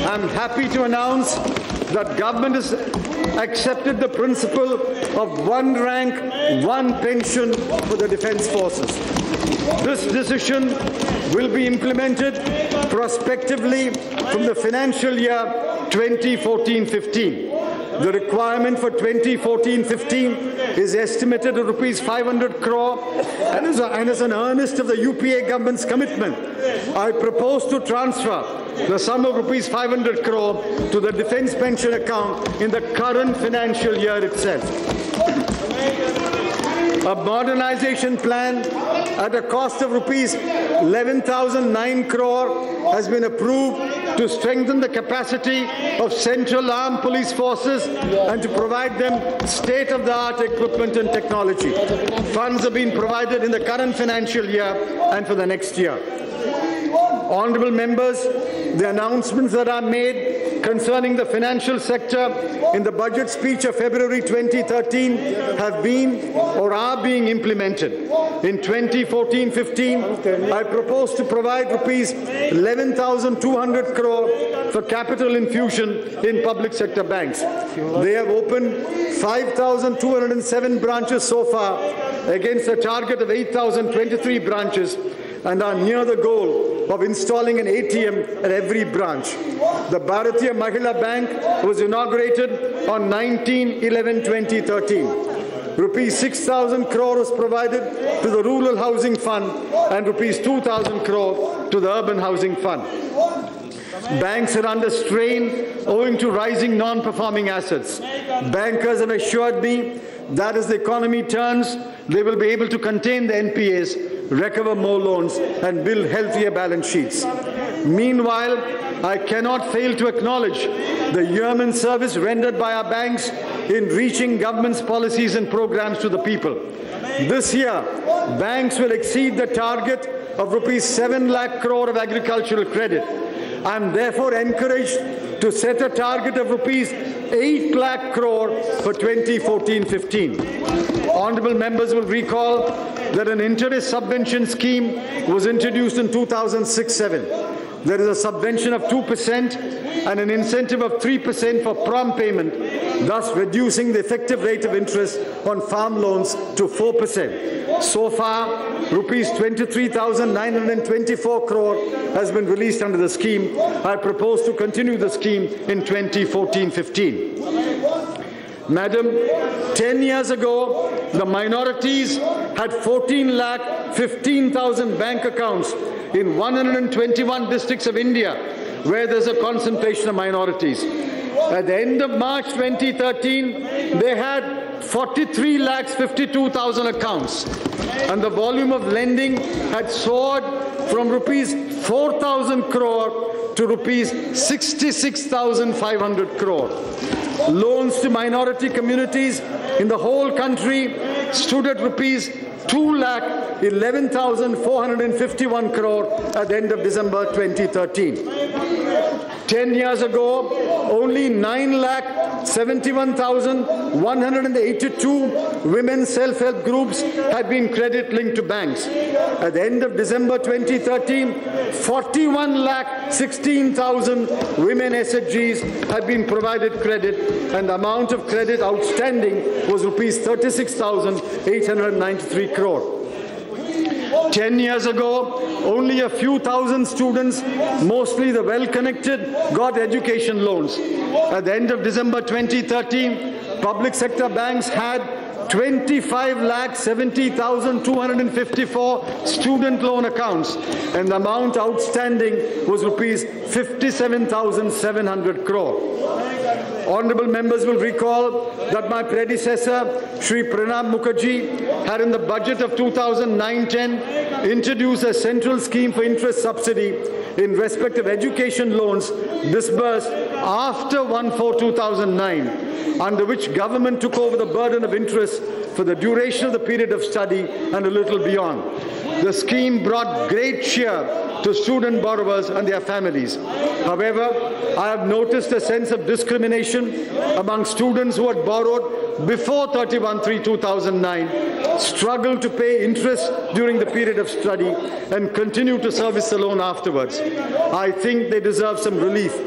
I'm happy to announce that government has accepted the principle of one rank, one pension for the defence forces. This decision will be implemented prospectively from the financial year 2014-15. The requirement for 2014-15 is estimated at rupees 500 crore and as an earnest of the UPA government's commitment, I propose to transfer the sum of rupees 500 crore to the defence pension account in the current financial year itself. A modernisation plan at a cost of rupees 11,009 crore has been approved to strengthen the capacity of Central Armed Police Forces and to provide them state-of-the-art equipment and technology. Funds have been provided in the current financial year and for the next year. Honourable members, the announcements that are made concerning the financial sector in the budget speech of February 2013 have been or are being implemented. In 2014-15, I propose to provide rupees 11,200 crore for capital infusion in public sector banks. They have opened 5,207 branches so far against a target of 8,023 branches and are near the goal of installing an ATM at every branch. The Bharatiya Mahila Bank was inaugurated on 19/11/2013. Rupees 6,000 crore was provided to the Rural Housing Fund and rupees 2,000 crore to the Urban Housing Fund. Banks are under strain owing to rising non-performing assets. Bankers have assured me that as the economy turns, they will be able to contain the NPAs, recover more loans and build healthier balance sheets. Meanwhile, I cannot fail to acknowledge the yeoman service rendered by our banks in reaching government's policies and programs to the people. This year, banks will exceed the target of rupees 7 lakh crore of agricultural credit. I am therefore encouraged to set a target of rupees 8 lakh crore for 2014-15. Honourable members will recall that an interest subvention scheme was introduced in 2006-07. There is a subvention of 2% and an incentive of 3% for prompt payment, thus reducing the effective rate of interest on farm loans to 4%. So far, rupees 23,924 crore has been released under the scheme. I propose to continue the scheme in 2014-15. Madam, 10 years ago, the minorities had 14,15,000 bank accounts in 121 districts of India, where there's a concentration of minorities. At the end of March 2013, they had 43,52,000 accounts, and the volume of lending had soared from rupees 4,000 crore to rupees 66,500 crore. Loans to minority communities in the whole country stood at rupees 2,11,451 crore at the end of December 2013. 10 years ago, only 9,71,182 women self-help groups had been credit linked to banks. At the end of December 2013, 41,16,000 women SHGs had been provided credit, and the amount of credit outstanding was rupees 36,893 crore. 10 years ago, only a few thousand students, mostly the well-connected, got education loans. At the end of December 2013, public sector banks had 25,70,254 student loan accounts, and the amount outstanding was rupees 57,700 crore. Honorable members will recall that my predecessor, Shri Pranab Mukherjee, had in the budget of 2009-10 introduced a central scheme for interest subsidy in respect of education loans disbursed after 1/4/2009, under which government took over the burden of interest for the duration of the period of study and a little beyond. The scheme brought great cheer to student borrowers and their families. However, I have noticed a sense of discrimination among students who had borrowed before 31/3/2009, struggled to pay interest during the period of study, and continue to service the loan afterwards. I think they deserve some relief.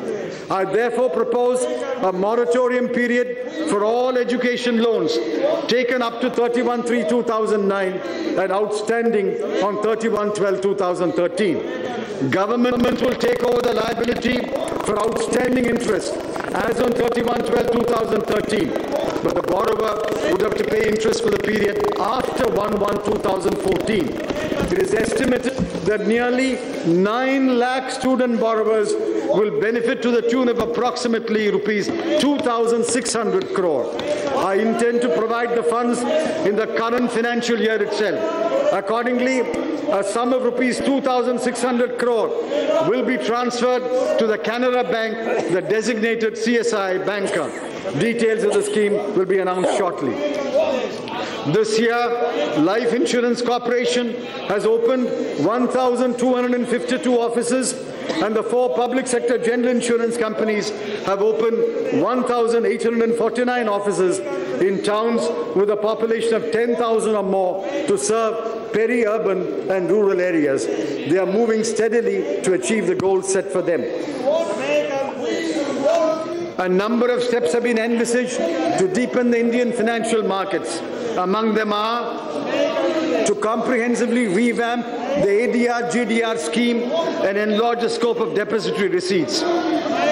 I therefore propose a moratorium period for all education loans taken up to 31/3/2009 and outstanding on 31/12/2013. Government will take over the liability for outstanding interest as on 31/12/2013, but the borrower would have to pay interest for the period after 1/1/2014. It is estimated that nearly 9 lakh student borrowers will benefit to the tune of approximately rupees 2,600 crore. I intend to provide the funds in the current financial year itself. Accordingly, a sum of rupees 2,600 crore will be transferred to the Canara Bank, the designated CSI banker. Details of the scheme will be announced shortly. This year, Life Insurance Corporation has opened 1,252 offices, and the 4 public sector general insurance companies have opened 1,849 offices in towns with a population of 10,000 or more to serve peri-urban and rural areas. They are moving steadily to achieve the goals set for them. A number of steps have been envisaged to deepen the Indian financial markets. Among them are to comprehensively revamp the ADR-GDR scheme and enlarge the scope of depository receipts,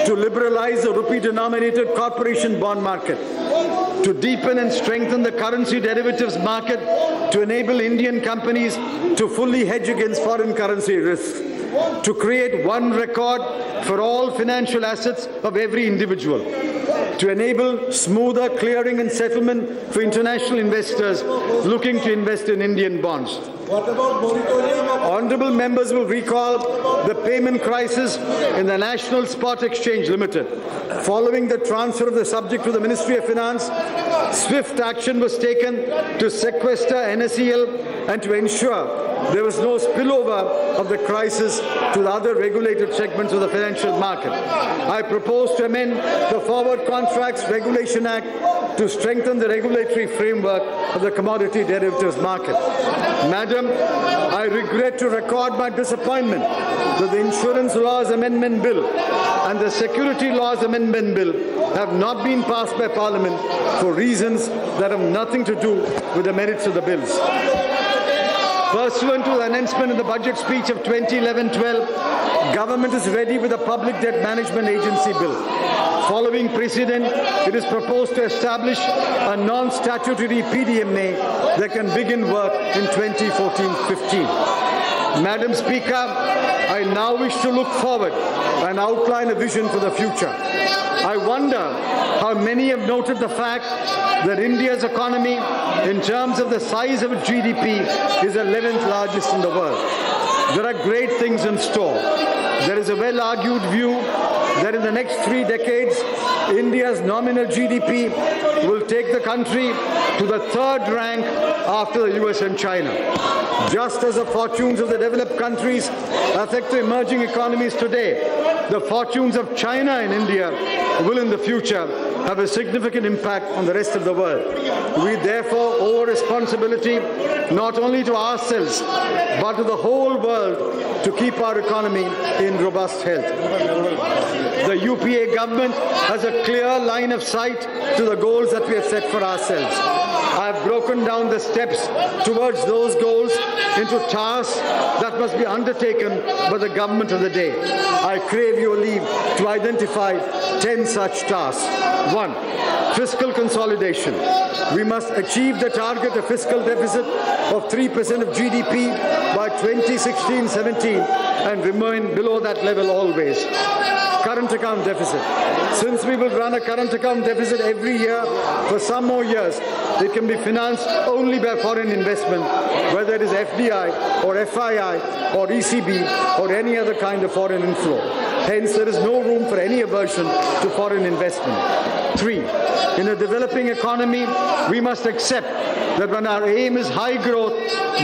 to liberalize the rupee-denominated corporation bond market, to deepen and strengthen the currency derivatives market to enable Indian companies to fully hedge against foreign currency risks, to create one record for all financial assets of every individual, to enable smoother clearing and settlement for international investors looking to invest in Indian bonds. What about moratorium? Honorable members will recall the payment crisis in the National Spot Exchange Limited. Following the transfer of the subject to the Ministry of Finance, swift action was taken to sequester NSEL and to ensure there was no spillover of the crisis to the other regulated segments of the financial market. I propose to amend the Forward Contracts Regulation Act to strengthen the regulatory framework of the commodity derivatives market. Madam, I regret to record my disappointment that the Insurance Laws Amendment Bill and the Security Laws Amendment Bill have not been passed by Parliament for reasons that have nothing to do with the merits of the bills. Pursuant to the announcement in the budget speech of 2011-12, government is ready with a public debt management agency bill. Following precedent, it is proposed to establish a non-statutory PDMA that can begin work in 2014-15. Madam Speaker, I now wish to look forward and outline a vision for the future. I wonder how many have noted the fact that India's economy, in terms of the size of its GDP, is the 11th largest in the world. There are great things in store. There is a well-argued view that in the next 3 decades, India's nominal GDP will take the country to the 3rd rank after the US and China. Just as the fortunes of the developed countries affect the emerging economies today, the fortunes of China and India will in the future have a significant impact on the rest of the world. We therefore owe a responsibility not only to ourselves but to the whole world to keep our economy in robust health. The UPA government has a clear line of sight to the goals that we have set for ourselves. I have broken down the steps towards those goals into tasks that must be undertaken by the government of the day. I crave your leave to identify 10 such tasks. 1. Fiscal consolidation. We must achieve the target of fiscal deficit of 3% of GDP by 2016-17 and remain below that level always. Current account deficit. Since we will run a current account deficit every year for some more years, it can be financed only by foreign investment, whether it is FDI or FII or ECB or any other kind of foreign inflow. Hence, there is no room for any aversion to foreign investment. 3. In a developing economy, we must accept that when our aim is high growth,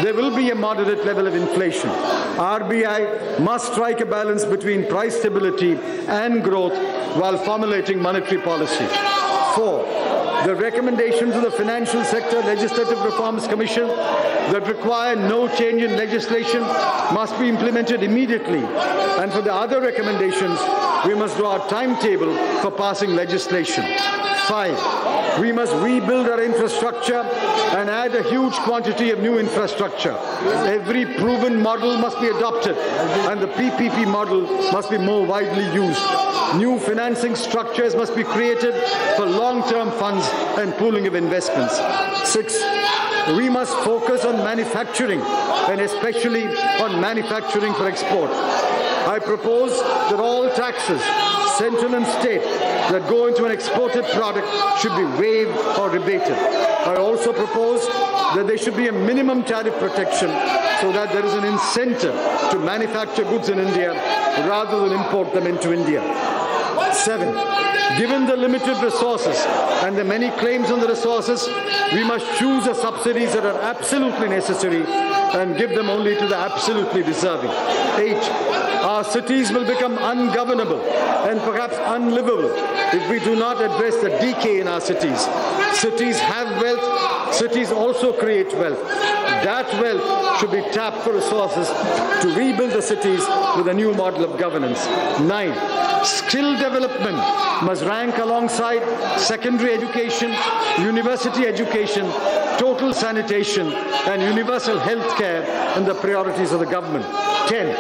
there will be a moderate level of inflation. RBI must strike a balance between price stability and growth while formulating monetary policy. 4. The recommendations of the Financial Sector Legislative Reforms Commission that require no change in legislation must be implemented immediately. And for the other recommendations, we must draw a timetable for passing legislation. 5. We must rebuild our infrastructure and add a huge quantity of new infrastructure. Every proven model must be adopted, and the PPP model must be more widely used. New financing structures must be created for long-term funds and pooling of investments. 6. We must focus on manufacturing, and especially on manufacturing for export. I propose that all taxes, central and state, that go into an exported product should be waived or rebated. I also propose that there should be a minimum tariff protection so that there is an incentive to manufacture goods in India rather than import them into India. 7. Given the limited resources and the many claims on the resources, we must choose the subsidies that are absolutely necessary and give them only to the absolutely deserving. 8. Our cities will become ungovernable and perhaps unlivable if we do not address the decay in our cities. Cities have wealth, cities also create wealth. That wealth should be tapped for resources to rebuild the cities with a new model of governance. 9. Skill development must rank alongside secondary education, university education, total sanitation, and universal health care in the priorities of the government. 10.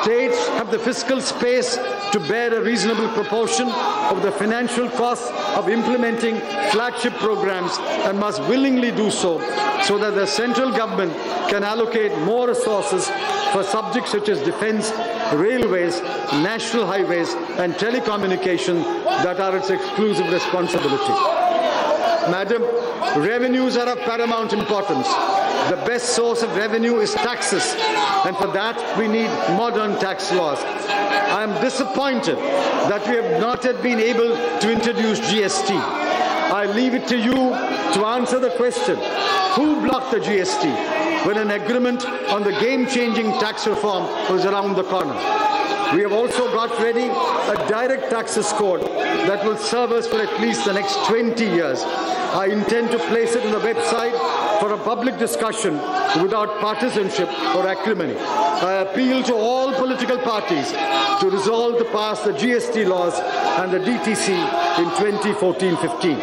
States have the fiscal space to bear a reasonable proportion of the financial costs of implementing flagship programs and must willingly do so that the central government can allocate more resources for subjects such as defense, railways, national highways, and telecommunication that are its exclusive responsibility. Madam, revenues are of paramount importance. The best source of revenue is taxes, and for that we need modern tax laws. I am disappointed that we have not yet been able to introduce GST. I leave it to you to answer the question, who blocked the GST when an agreement on the game-changing tax reform was around the corner? We have also got ready a direct taxes code that will serve us for at least the next 20 years. I intend to place it on the website for a public discussion without partisanship or acrimony. I appeal to all political parties to resolve to pass the GST laws and the DTC in 2014-15.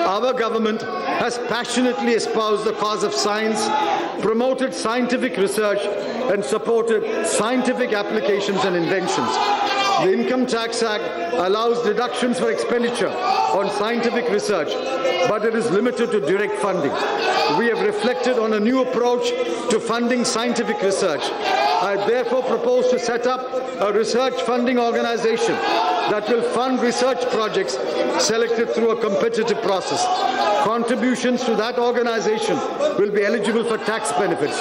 our government has passionately espoused the cause of science, promoted scientific research, and supported scientific applications and inventions. The Income Tax Act allows deductions for expenditure on scientific research, but it is limited to direct funding. We have reflected on a new approach to funding scientific research. I therefore propose to set up a research funding organization that will fund research projects selected through a competitive process. Contributions to that organization will be eligible for tax benefits.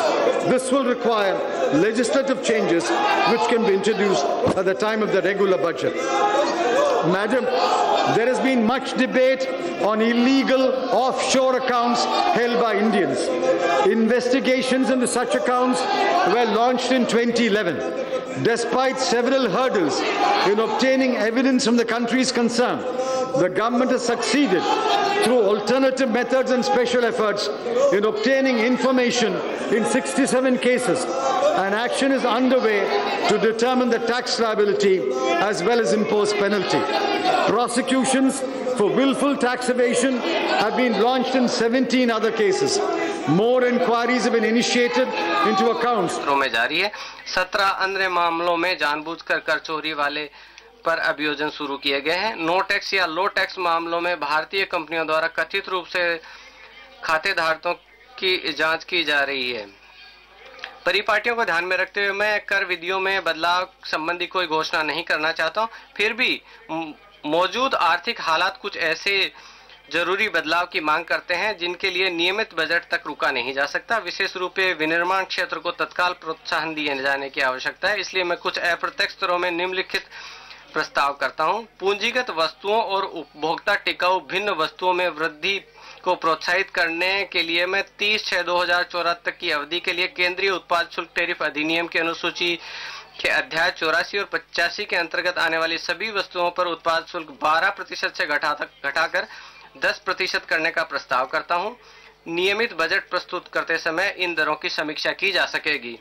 This will require legislative changes which can be introduced at the time of the regular budget. Madam, there has been much debate on illegal offshore accounts held by Indians. Investigations into such accounts were launched in 2011. Despite several hurdles in obtaining evidence from the countries concerned, the government has succeeded through alternative methods and special efforts in obtaining information in 67 cases. An action is underway to determine the tax liability as well as impose penalty. Prosecutions for willful tax evasion have been launched in 17 other cases. More inquiries have been initiated into accounts. में जारी है 17 अन्य मामलों में जानबूझकर कर चोरी वाले पर अभियोजन शुरू किए गए हैं। नो टैक्स या लो टैक्स मामलों में भारतीय कंपनियों द्वारा कथित रूप से खातेधारकों की जांच की जा रही है। परिपाटियों को ध्यान में रखते हुए मैं कर विधियों में बदलाव संबंधी कोई घोषणा नहीं करना चाहता हूं। फिर भी मौजूद आर्थिक हालात कुछ ऐसे जरूरी बदलाव की मांग करते हैं जिनके लिए नियमित बजट तक रुका नहीं जा सकता। विशेष रूप से विनिर्माण क्षेत्र को तत्काल प्रोत्साहन दिए जाने की आवश्यकता है। इसलिए मैं कुछ अप्रत्यक्ष स्तरों में निम्नलिखित प्रस्ताव करता हूं। पूंजीगत वस्तुओं और उपभोक्ता टिकाऊ भिन्न वस्तुओं में वृद्धि को प्रोत्साहित करने के लिए मैं 30/6/2014 तक की अवधि के लिए केंद्रीय उत्पाद शुल्क टैरिफ अधिनियम की अनुसूची के अध्याय 84 और 85 के अंतर्गत आने वाली सभी वस्तुओं पर उत्पाद शुल्क 12% से घटाकर 10% करने का प्रस्ताव करता हूं। नियमित बजट प्रस्तुत करते समय इन दरों की समीक्षा की जा सकेगी।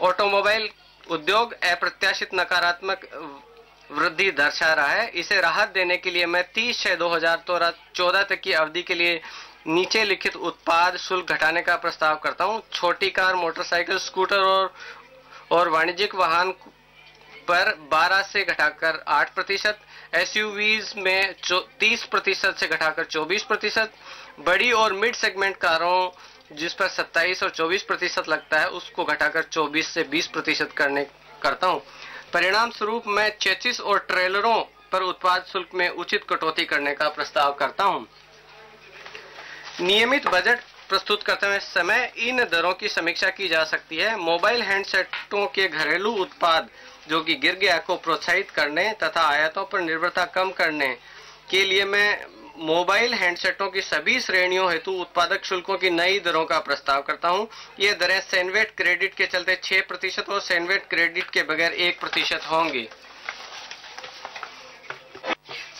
ऑटोमोबाइल उद्योग अप्रत्याशित नकारात्मक वृद्धि दर्शा रहा है। इसे राहत देने के लिए मैं 30/6/2014 तक की अवधि के लिए नीचे लिखित उत्पाद शुल्क घटाने का प्रस्ताव करता हूं। छोटी कार, मोटरसाइकिल, स्कूटर और वाणिज्यिक वाहन पर 12 से घटाकर 8%, एसयूवीज में 30% से घटाकर 24%, बड़ी और मिड सेगमेंट कारों जिस पर 27 और 24% लगता है उसको घटाकर 24 से 20% करता हूं। परिणाम स्वरूप मैं चेसिस और ट्रेलरों पर उत्पाद शुल्क में उचित कटौती करने का प्रस्ताव करता हूं। नियमित बजट प्रस्तुत करते समय इन दरों की समीक्षा की जा सकती है। मोबाइल हैंडसेटों के घरेलू उत्पाद जो कि गिर गया को प्रोत्साहित करने तथा आयातों पर निर्भरता कम करने के लिए मैं मोबाइल हैंडसेटों की सभी श्रेणियों हेतु उत्पादक शुल्कों की नई दरों का प्रस्ताव करता हूं। ये दरें सैनवेट क्रेडिट के चलते 6% और सैनवेट क्रेडिट के बगैर 1% होंगी।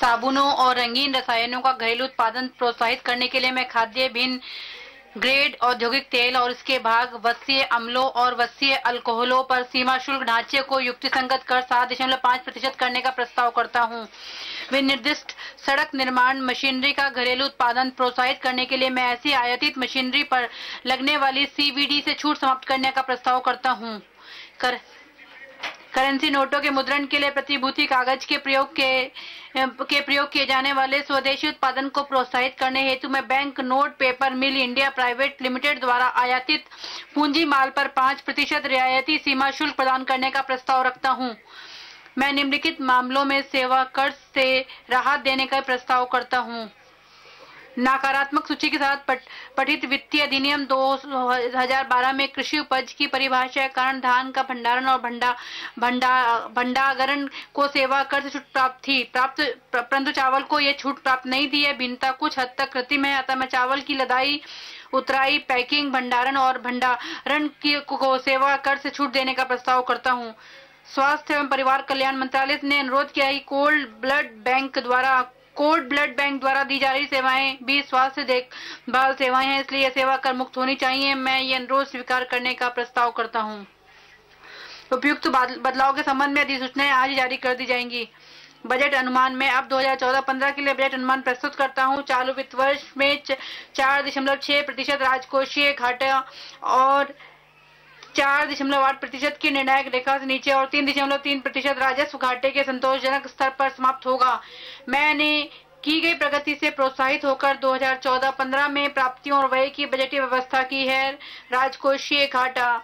साबुनों और रंगीन रसायनों का घरेलू उत्पादन प्रोत्साहित करने के लिए मैं खाद्य भिन्न ग्रेड औद्योगिक तेल और इसके भाग वसीय अम्लों और वसीय अल्कोहलों पर सीमा शुल्क ढांचे को युक्तिसंगत कर 7.5% करने का प्रस्ताव करता हूं। विनिर्दिष्ट सड़क निर्माण मशीनरी का घरेलू उत्पादन प्रोत्साहित करने के लिए मैं ऐसी आयातित मशीनरी पर लगने वाली CVD से छूट समाप्त करने का प्रस्ताव करता हूं। करेंसी नोटों के मुद्रण के लिए प्रतिभूति कागज के प्रयोग किए जाने वाले स्वदेशी उत्पादन को प्रोत्साहित करने हेतु मैं बैंक नोट पेपर मिल इंडिया प्राइवेट लिमिटेड द्वारा आयातित पूंजी माल पर 5% रियायती सीमा शुल्क प्रदान करने का प्रस्ताव रखता हूं। मैं निम्नलिखित मामलों में सेवा कर से राहत देने का प्रस्ताव करता हूं। नकारात्मक सूची के साथ पठित वित्तीय अधिनियम 2012 में कृषि उपज की परिभाषा के कारण धान का भंडारण और भंडारण को सेवा कर से छूट प्राप्त थी, परंतु चावल को यह छूट प्राप्त नहीं थी। यह भिन्नता कुछ हद तक कृत्रिम है, अतः मैं चावल की लदाई, उतराई, पैकिंग, भंडारण और भंडारण को सेवा कर से छूट देने का प्रस्ताव करता हूँ। स्वास्थ्य एवं परिवार कल्याण मंत्रालय ने अनुरोध किया है कि कोल्ड ब्लड बैंक द्वारा दी जा रही सेवाएं भी स्वास्थ्य देखभाल सेवाएं हैं, इसलिए यह सेवा कर मुक्त होनी चाहिए। मैं ये अनुरोध स्वीकार करने का प्रस्ताव करता हूं। उपयुक्त बदलाव के संबंध में अधिसूचनाएं आज जारी कर दी जाएंगी। बजट अनुमान में अब 2014-15 के लिए बजट अनुमान प्रस्तुत करता हूं। चालू वित्त वर्ष में 4.6% राजकोषीय घाटा और 4.8% की निर्णायक रेखा से नीचे और 3.3% राजस्व घाटे के संतोषजनक स्तर पर समाप्त होगा। मैंने की गई प्रगति से प्रोत्साहित होकर 2014-15 में प्राप्तियों और व्यय की बजटीय व्यवस्था की है। राजकोषीय घाटा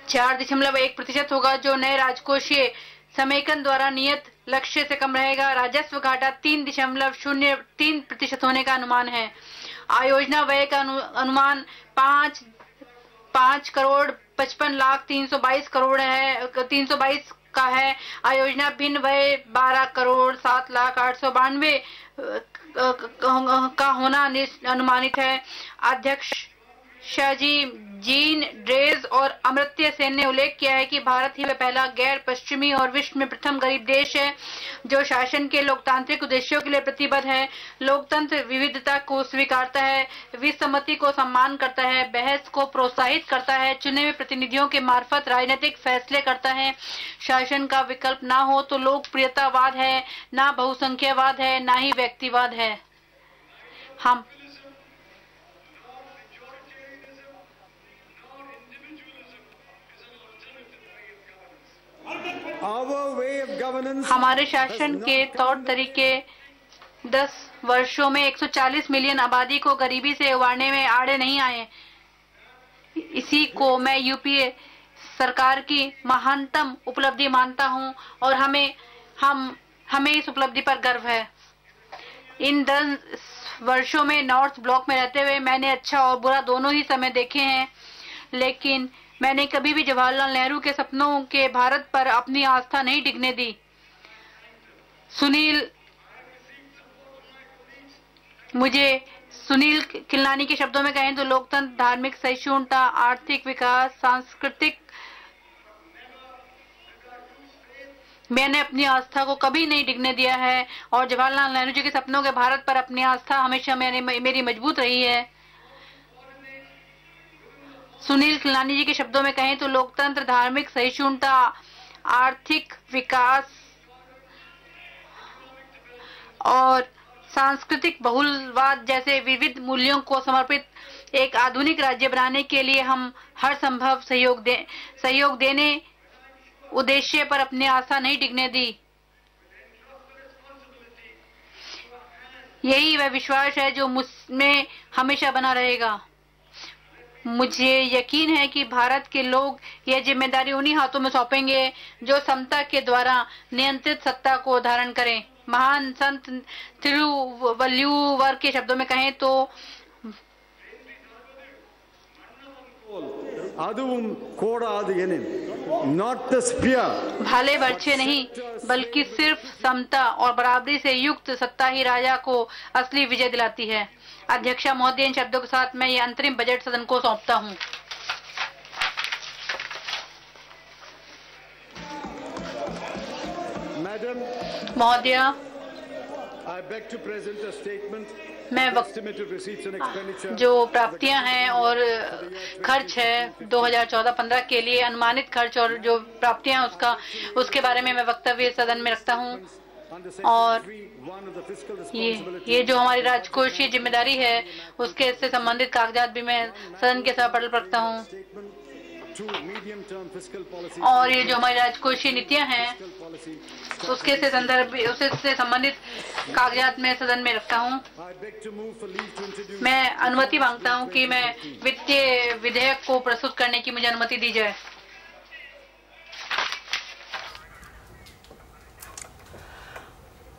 4.1% होगा, जो नए राजकोषीय समेकन द्वारा नियत लक्ष्य से कम रहेगा। राजस्व घाटा 3.03% होने का अनुमान है। आयोजना व्यय का अनुमान 5,55,322 करोड़ है 322 का है। आयोजना भिन्न व्यय 12,07,892 का होना अनुमानित है। अध्यक्ष शाहजी जीन ड्रेज और अमर्त्य सेन ने उल्लेख किया है कि भारत ही वह पहला गैर पश्चिमी और विश्व में प्रथम गरीब देश है जो शासन के लोकतांत्रिक उद्देश्यों के लिए प्रतिबद्ध है। लोकतंत्र विविधता को स्वीकारता है, विसम्मति को सम्मान करता है, बहस को प्रोत्साहित करता है, चुने हुए प्रतिनिधियों के मार्फत राजनीतिक फैसले करता है। शासन का विकल्प ना हो तो लोकप्रियतावाद है, ना बहुसंख्यावाद है, ना ही व्यक्तिवाद है। हमारे शासन के तौर तरीके 10 वर्षों में 140 मिलियन आबादी को गरीबी से उबारने में आड़े नहीं आए। इसी को मैं यूपीए सरकार की महानतम उपलब्धि मानता हूं और हमें इस उपलब्धि पर गर्व है। इन 10 वर्षों में नॉर्थ ब्लॉक में रहते हुए मैंने अच्छा और बुरा दोनों ही समय देखे हैं, लेकिन मैंने कभी भी जवाहरलाल नेहरू के सपनों के भारत पर अपनी आस्था नहीं टिकने दी। सुनील खिलनानी के शब्दों में कहें तो लोकतंत्र, धार्मिक सहिष्णुता, आर्थिक विकास, सांस्कृतिक, मैंने अपनी आस्था को कभी नहीं टिकने दिया है और जवाहरलाल नेहरू जी के सपनों के भारत पर अपनी आस्था हमेशा मेरी मजबूत रही है। सुनील खिलनानी जी के शब्दों में कहें तो लोकतंत्र, धार्मिक सहिष्णुता, आर्थिक विकास और सांस्कृतिक बहुलवाद जैसे विविध मूल्यों को समर्पित एक आधुनिक राज्य बनाने के लिए हम हर संभव सहयोग देने उद्देश्य पर अपनी आस्था नहीं टिकने दी। यही वह विश्वास है जो मुझमें हमेशा बना रहेगा। मुझे यकीन है कि भारत के लोग यह जिम्मेदारी उन्हीं हाथों में सौंपेंगे जो समता के द्वारा नियंत्रित सत्ता को धारण करें। महान संत तिरुवल्लुवर के शब्दों में कहें तो भाले बर्छे नहीं बल्कि सिर्फ समता और बराबरी से युक्त सत्ता ही राजा को असली विजय दिलाती है। अध्यक्षा महोदय, इन शब्दों के साथ मैं ये अंतरिम बजट सदन को सौंपता हूं। महोदय, मैं जो प्राप्तियां हैं और खर्च है 2014-15 के लिए अनुमानित खर्च और जो प्राप्तियां उसके बारे में मैं वक्तव्य सदन में रखता हूं और ये जो हमारी राजकोषीय जिम्मेदारी है उसके से संबंधित कागजात भी मैं सदन के पटल पर रखता हूँ और ये जो हमारी राजकोषीय नीतियां हैं उससे संबंधित कागजात में सदन में रखता हूँ। मैं अनुमति मांगता हूँ कि मैं वित्तीय विधेयक को प्रस्तुत करने की मुझे अनुमति दी जाए।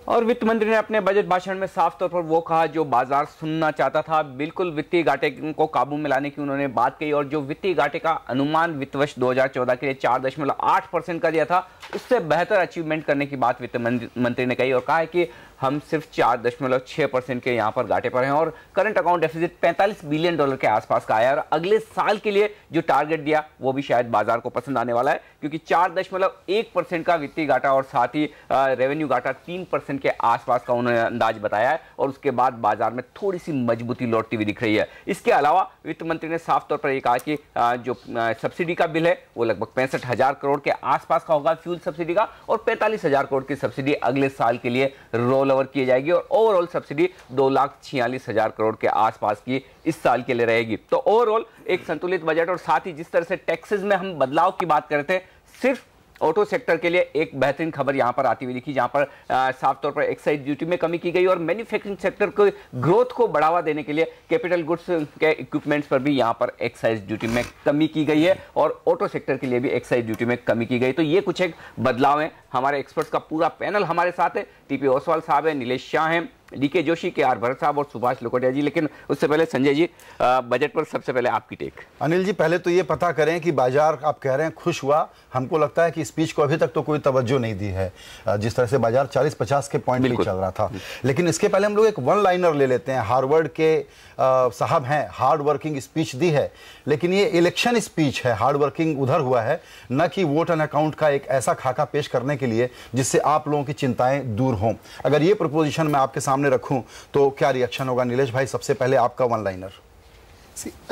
और वित्त मंत्री ने अपने बजट भाषण में साफ तौर पर वो कहा जो बाजार सुनना चाहता था। बिल्कुल वित्तीय घाटे को काबू में लाने की उन्होंने बात कही और जो वित्तीय घाटे का अनुमान वित्त वर्ष 2014 के लिए 4.8% का दिया था उससे बेहतर अचीवमेंट करने की बात वित्त मंत्री ने कही और कहा है कि हम सिर्फ 4.6% के यहाँ पर घाटे पर हैं और करंट अकाउंट डेफिसिट $45 बिलियन के आसपास का आया। और अगले साल के लिए जो टारगेट दिया वो भी शायद बाजार को पसंद आने वाला है, क्योंकि 4.1% का वित्तीय घाटा और साथ ही रेवेन्यू घाटा 3% के आसपास का उन्होंने अंदाज बताया है। और उसके बाद बाजार में थोड़ी सी मजबूती लौटती हुई दिख रही है। इसके अलावा वित्त मंत्री ने साफ तौर पर यह कहा कि जो सब्सिडी का बिल है वो लगभग 65,000 करोड़ के आसपास का होगा फ्यूल सब्सिडी का, और 45,000 करोड़ की सब्सिडी अगले साल के लिए रोल ओवर की जाएगी और ओवरऑल सब्सिडी 2,46,000 करोड़ के आसपास की इस साल के लिए रहेगी। तो ओवरऑल एक संतुलित बजट, और साथ ही जिस तरह से टैक्सेस में हम बदलाव की बात करते हैं, सिर्फ ऑटो सेक्टर के लिए एक बेहतरीन खबर यहां पर आती हुई दिखी, जहां पर साफ तौर पर एक्साइज ड्यूटी में कमी की गई और मैन्युफैक्चरिंग सेक्टर को ग्रोथ को बढ़ावा देने के लिए कैपिटल गुड्स के इक्विपमेंट्स पर भी यहां पर एक्साइज ड्यूटी में कमी की गई है और ऑटो सेक्टर के लिए भी एक्साइज ड्यूटी में कमी की गई। तो ये कुछ एक बदलाव है। हमारे एक्सपर्ट्स का पूरा पैनल हमारे साथ है, टीपी ओसवाल साहब है, नीलेश शाह हैं, डीके जोशी, के आर भरत साहब और सुभाष लोकोटिया जी। लेकिन उससे पहले संजय जी, बजट पर सबसे पहले आपकी टेक। अनिल जी, पहले तो ये पता करें कि बाजार आप कह रहे हैं खुश हुआ, हमको लगता है कि स्पीच को अभी तक तो कोई तवज्जो नहीं दी है। जिस तरह से बाजार 40-50 के पॉइंट पे चल रहा था, लेकिन इसके पहले हम लोग एक वन लाइनर ले लेते हैं। हार्वर्ड के साहब हैं, हार्ड वर्किंग स्पीच दी है, लेकिन ये इलेक्शन स्पीच है। हार्ड वर्किंग उधर हुआ है, न कि वोट एंड अकाउंट का एक ऐसा खाका पेश करने के लिए जिससे आप लोगों की चिंताएं दूर हों। अगर ये प्रपोजिशन मैं आपके सामने रखूं तो क्या रिएक्शन होगा? नीलेश भाई, सबसे पहले आपका वन लाइनर।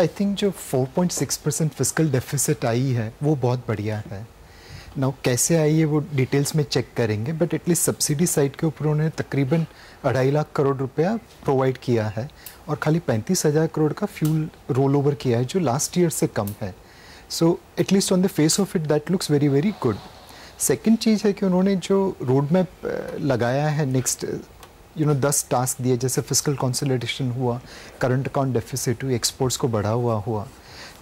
आई थिंक जो 4.6% फिस्कल डेफिसिट आई है वो बहुत बढ़िया है। नाउ कैसे आई है वो डिटेल्स में चेक करेंगे, बट एटलीस्ट सब्सिडी साइड के ऊपर उन्होंने तकरीबन 2.5 लाख करोड़ रुपया प्रोवाइड किया है और खाली 35,000 करोड़ का फ्यूल रोल ओवर किया है, जो लास्ट ईयर से कम है। So at least on the face of it that looks very very good. Second चीज़ है कि उन्होंने जो रोड मैप लगाया है नेक्स्ट 10 टास्क दिए, जैसे फिस्कल कंसोलिडेशन हुआ, करंट अकाउंट डेफिसिट हुई, एक्सपोर्ट्स को बढ़ा हुआ,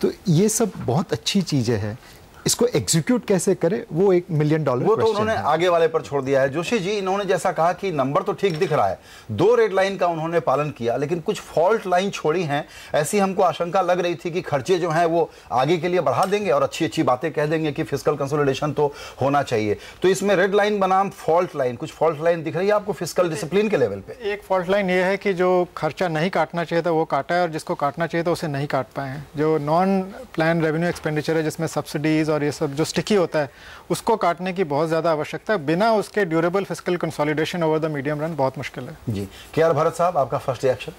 तो ये सब बहुत अच्छी चीज़ें हैं। इसको एग्जीक्यूट कैसे करें वो $1 मिलियन वो तो उन्होंने आगे वाले पर छोड़ दिया है। जोशी जी, इन्होंने जैसा कहा कि नंबर तो ठीक दिख रहा है, 2 रेड लाइन का उन्होंने पालन किया, लेकिन कुछ फॉल्ट लाइन छोड़ी हैं। ऐसी हमको आशंका लग रही थी कि खर्चे जो हैं वो आगे के लिए बढ़ा देंगे और अच्छी अच्छी बातें कह देंगे कि फिस्कल कंसोलिडेशन तो होना चाहिए। तो इसमें रेड लाइन बनाम फॉल्ट लाइन, कुछ फॉल्ट लाइन दिख रही है आपको फिस्कल डिसिप्लिन के लेवल पे? एक फॉल्ट लाइन ये है कि जो खर्चा नहीं काटना चाहिए था वो काटा है, और जिसको काटना चाहिए था उसे नहीं काट पाए हैं। जो नॉन प्लान रेवेन्यू एक्सपेंडिचर है, जिसमें सब्सिडीज और ये सब जो स्टिकी होता है, उसको काटने की बहुत ज़्यादा आवश्यकता है। बिना उसके durable fiscal consolidation over the medium run बहुत मुश्किल है। जी, के आर भरत साहब, आपका फर्स्ट रिएक्शन?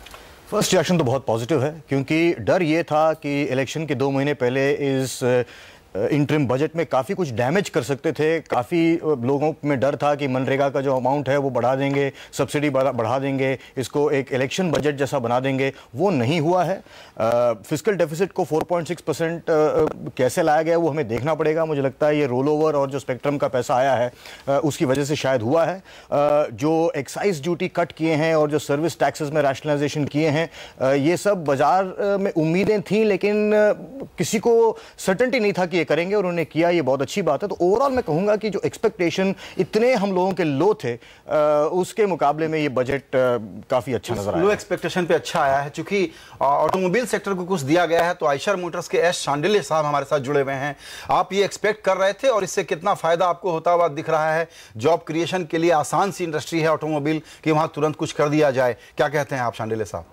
फर्स्ट रिएक्शन तो बहुत पॉजिटिव है, क्योंकि डर ये था कि इलेक्शन के 2 महीने पहले इस इंटरिम बजट में काफ़ी कुछ डैमेज कर सकते थे। काफ़ी लोगों में डर था कि मनरेगा का जो अमाउंट है वो बढ़ा देंगे, सब्सिडी बढ़ा देंगे, इसको एक इलेक्शन बजट जैसा बना देंगे। वो नहीं हुआ है। फिस्कल डेफिसिट को 4.6% कैसे लाया गया वो हमें देखना पड़ेगा। मुझे लगता है ये रोल ओवर और जो स्पेक्ट्रम का पैसा आया है उसकी वजह से शायद हुआ है। जो एक्साइज ड्यूटी कट किए हैं और जो सर्विस टैक्सेस में रैशनलाइजेशन किए हैं, ये सब बाजार में उम्मीदें थी, लेकिन किसी को सर्टेनिटी नहीं था कि करेंगे, और उन्होंने किया। ये बहुत अच्छी बात है। तो ओवरऑल मैं कहूंगा कि जो एक्सपेक्टेशन इतने हम लोगों के लो थे, उसके मुकाबले में ये बजट काफी अच्छा नजर आया। लो एक्सपेक्टेशन पे अच्छा आया है। चूंकि ऑटोमोबाइल सेक्टर को कुछ दिया गया है, तो आयशर मोटर्स के एस शांडिल्य साहब हमारे साथ जुड़े हुए हैं। आप ये एक्सपेक्ट कर रहे थे और इससे कितना फायदा आपको होता हुआ दिख रहा है? जॉब क्रिएशन के लिए आसान सी इंडस्ट्री है ऑटोमोबाइल कि वहां तुरंत कुछ कर दिया जाए। क्या कहते हैं आप शांडिल्य साहब?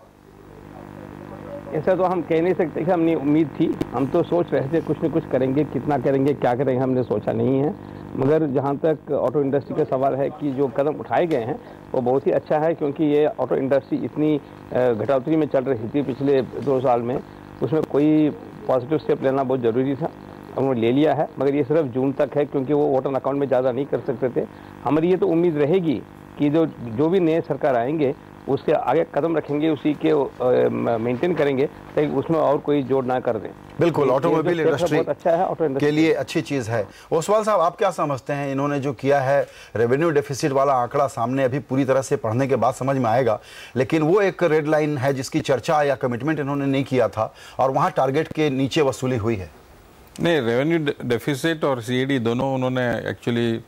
ऐसा तो हम कह नहीं सकते कि हमने उम्मीद थी। हम तो सोच रहे थे कुछ न कुछ करेंगे, कितना करेंगे, क्या करेंगे, हमने सोचा नहीं है। मगर जहाँ तक ऑटो इंडस्ट्री का सवाल है कि जो कदम उठाए गए हैं वो बहुत ही अच्छा है, क्योंकि ये ऑटो इंडस्ट्री इतनी घटोतरी में चल रही थी पिछले 2 साल में, उसमें कोई पॉजिटिव स्टेप लेना बहुत ज़रूरी था। उन्होंने ले लिया है, मगर ये सिर्फ जून तक है, क्योंकि वो वोटर अकाउंट में ज़्यादा नहीं कर सकते थे। हमारी ये तो उम्मीद रहेगी कि जो भी नए सरकार आएंगे उसके आगे कदम रखेंगे, उसी के मेंटेन करेंगे ताकि उसमें और कोई जोड़ ना कर दें। बिल्कुल, ऑटोमोबाइल इंडस्ट्री बहुत अच्छा है, ऑटो इंडस्ट्री के लिए अच्छी चीज़ है। ओसवाल साहब, आप क्या समझते हैं? इन्होंने जो किया है, रेवेन्यू डेफिसिट वाला आंकड़ा सामने अभी पूरी तरह से पढ़ने के बाद समझ में आएगा, लेकिन वो एक रेड लाइन है जिसकी चर्चा या कमिटमेंट इन्होंने नहीं किया था और वहाँ टारगेट के नीचे वसूली हुई है। नहीं, रेवेन्यू डेफिसिट और सीएडी दोनों उन्होंने actually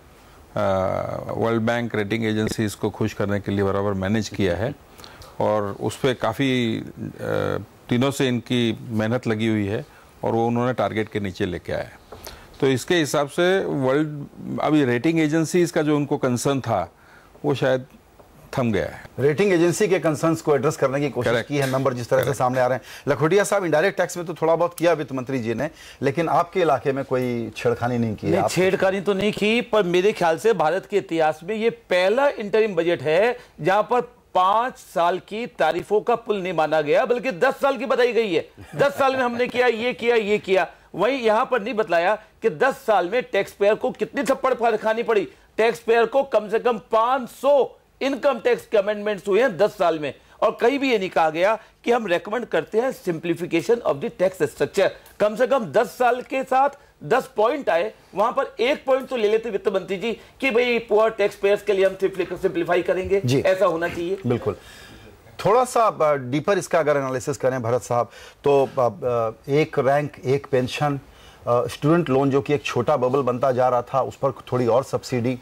world bank rating agency इसको खुश करने के लिए बराबर मैनेज किया है, और उस पर काफ़ी तीनों से इनकी मेहनत लगी हुई है और वो उन्होंने टारगेट के नीचे लेके आए। तो इसके हिसाब से वर्ल्ड अभी रेटिंग एजेंसीज का जो उनको कंसर्न था वो शायद थम गया है। रेटिंग एजेंसी के कंसर्न्स को एड्रेस करने की कोशिश की है, नंबर जिस तरह से सामने आ रहे हैं। लखोटिया साहब, इनडायरेक्ट टैक्स में तो थोड़ा बहुत किया वित्त मंत्री जी ने, लेकिन आपके इलाके में कोई छेड़खानी नहीं की? छेड़खानी तो नहीं की, पर मेरे ख्याल से भारत के इतिहास में ये पहला इंटरिम बजट है जहां पर 5 साल की तारीफों का पुल नहीं माना गया, बल्कि 10 साल की बताई गई है। 10 साल में हमने किया, ये किया। वहीं यहां पर नहीं बताया कि 10 साल में टैक्स पेयर को कितनी थप्पड़ खानी पड़ी। टैक्स पेयर को कम से कम 500 इनकम टैक्स के अमेंडमेंट्स हुए हैं 10 साल में, और कहीं भी ये नहीं कहा गया कि हम रेकमेंड करते हैं simplification of the tax structure. कम से कम 10 साल के साथ 10 पॉइंट आए, वहां पर 1 पॉइंट तो ले लेते वित्त मंत्री जी कि भाई पुअर टैक्स पेयर्स के लिए हम सिंप्लीफाई करेंगे, ऐसा होना चाहिए। बिल्कुल। थोड़ा सा डीपर इसका अगर एनालिसिस करें भरत साहब, तो एक रैंक एक पेंशन, स्टूडेंट लोन जो कि एक छोटा बबल बनता जा रहा था, उस पर थोड़ी और सब्सिडी,